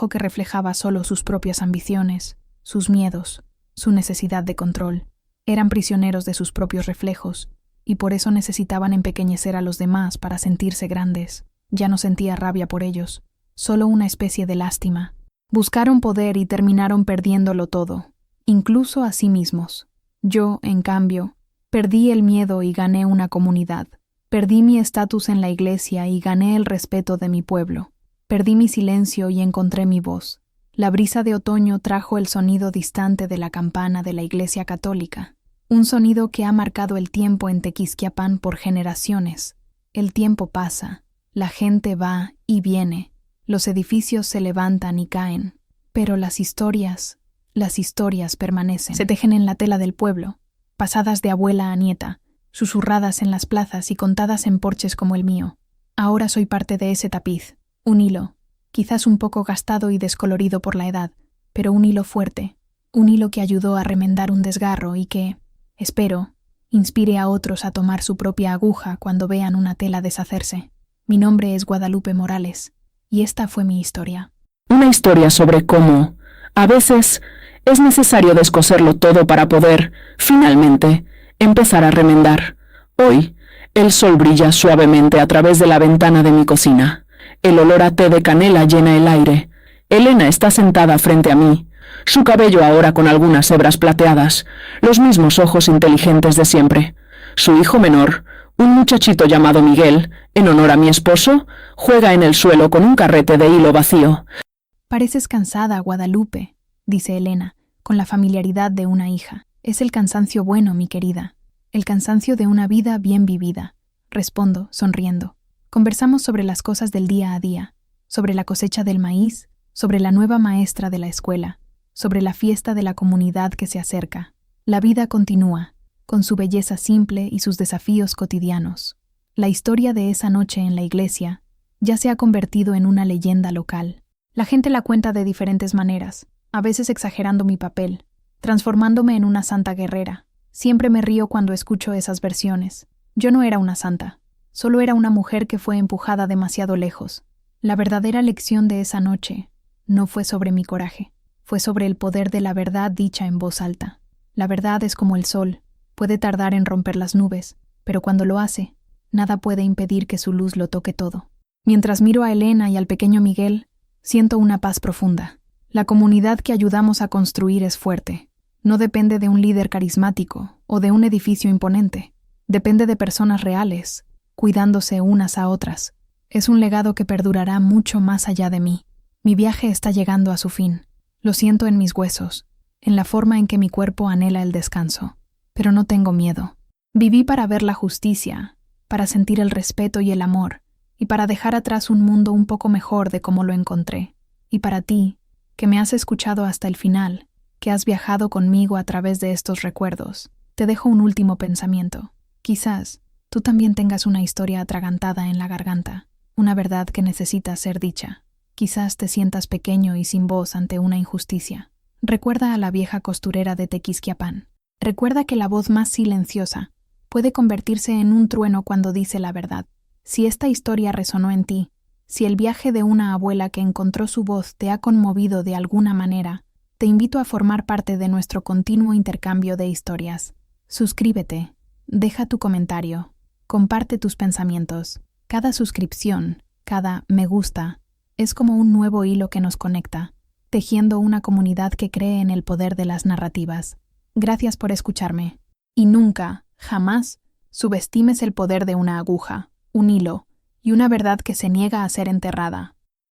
que reflejaba solo sus propias ambiciones, sus miedos, su necesidad de control. Eran prisioneros de sus propios reflejos, y por eso necesitaban empequeñecer a los demás para sentirse grandes. Ya no sentía rabia por ellos, solo una especie de lástima. Buscaron poder y terminaron perdiéndolo todo, incluso a sí mismos. Yo, en cambio, perdí el miedo y gané una comunidad. Perdí mi estatus en la iglesia y gané el respeto de mi pueblo. Perdí mi silencio y encontré mi voz. La brisa de otoño trajo el sonido distante de la campana de la iglesia católica, un sonido que ha marcado el tiempo en Tequisquiapan por generaciones. El tiempo pasa, la gente va y viene, los edificios se levantan y caen, pero las historias permanecen. Se tejen en la tela del pueblo, pasadas de abuela a nieta, susurradas en las plazas y contadas en porches como el mío. Ahora soy parte de ese tapiz, un hilo, quizás un poco gastado y descolorido por la edad, pero un hilo fuerte, un hilo que ayudó a remendar un desgarro y que, espero, inspire a otros a tomar su propia aguja cuando vean una tela deshacerse. Mi nombre es Guadalupe Morales, y esta fue mi historia. Una historia sobre cómo, a veces, es necesario descoserlo todo para poder, finalmente, empezar a remendar. Hoy, el sol brilla suavemente a través de la ventana de mi cocina. El olor a té de canela llena el aire. Elena está sentada frente a mí, su cabello ahora con algunas hebras plateadas, los mismos ojos inteligentes de siempre. Su hijo menor, un muchachito llamado Miguel, en honor a mi esposo, juega en el suelo con un carrete de hilo vacío. Pareces cansada, Guadalupe, dice Elena, con la familiaridad de una hija. Es el cansancio bueno, mi querida, el cansancio de una vida bien vivida, respondo, sonriendo. Conversamos sobre las cosas del día a día, sobre la cosecha del maíz, sobre la nueva maestra de la escuela, sobre la fiesta de la comunidad que se acerca. La vida continúa, con su belleza simple y sus desafíos cotidianos. La historia de esa noche en la iglesia ya se ha convertido en una leyenda local. La gente la cuenta de diferentes maneras, a veces exagerando mi papel, transformándome en una santa guerrera. Siempre me río cuando escucho esas versiones. Yo no era una santa. Solo era una mujer que fue empujada demasiado lejos. La verdadera lección de esa noche No fue sobre mi coraje, fue sobre el poder de la verdad dicha en voz alta. La verdad es como el sol, puede tardar en romper las nubes, pero cuando lo hace, nada puede impedir que su luz lo toque todo. Mientras miro a Elena y al pequeño Miguel, siento una paz profunda. La comunidad que ayudamos a construir es fuerte. No depende de un líder carismático o de un edificio imponente. Depende de personas reales, cuidándose unas a otras. Es un legado que perdurará mucho más allá de mí. Mi viaje está llegando a su fin. Lo siento en mis huesos, en la forma en que mi cuerpo anhela el descanso. Pero no tengo miedo. Viví para ver la justicia, para sentir el respeto y el amor, y para dejar atrás un mundo un poco mejor de como lo encontré. Y para ti, que me has escuchado hasta el final, que has viajado conmigo a través de estos recuerdos, te dejo un último pensamiento. Quizás tú también tengas una historia atragantada en la garganta, una verdad que necesita ser dicha. Quizás te sientas pequeño y sin voz ante una injusticia. Recuerda a la vieja costurera de Tequisquiapan. Recuerda que la voz más silenciosa puede convertirse en un trueno cuando dice la verdad. Si esta historia resonó en ti, si el viaje de una abuela que encontró su voz te ha conmovido de alguna manera, te invito a formar parte de nuestro continuo intercambio de historias. Suscríbete, deja tu comentario, comparte tus pensamientos. Cada suscripción, cada me gusta, es como un nuevo hilo que nos conecta, tejiendo una comunidad que cree en el poder de las narrativas. Gracias por escucharme. Y nunca, jamás, subestimes el poder de una aguja, un hilo y una verdad que se niega a ser enterrada.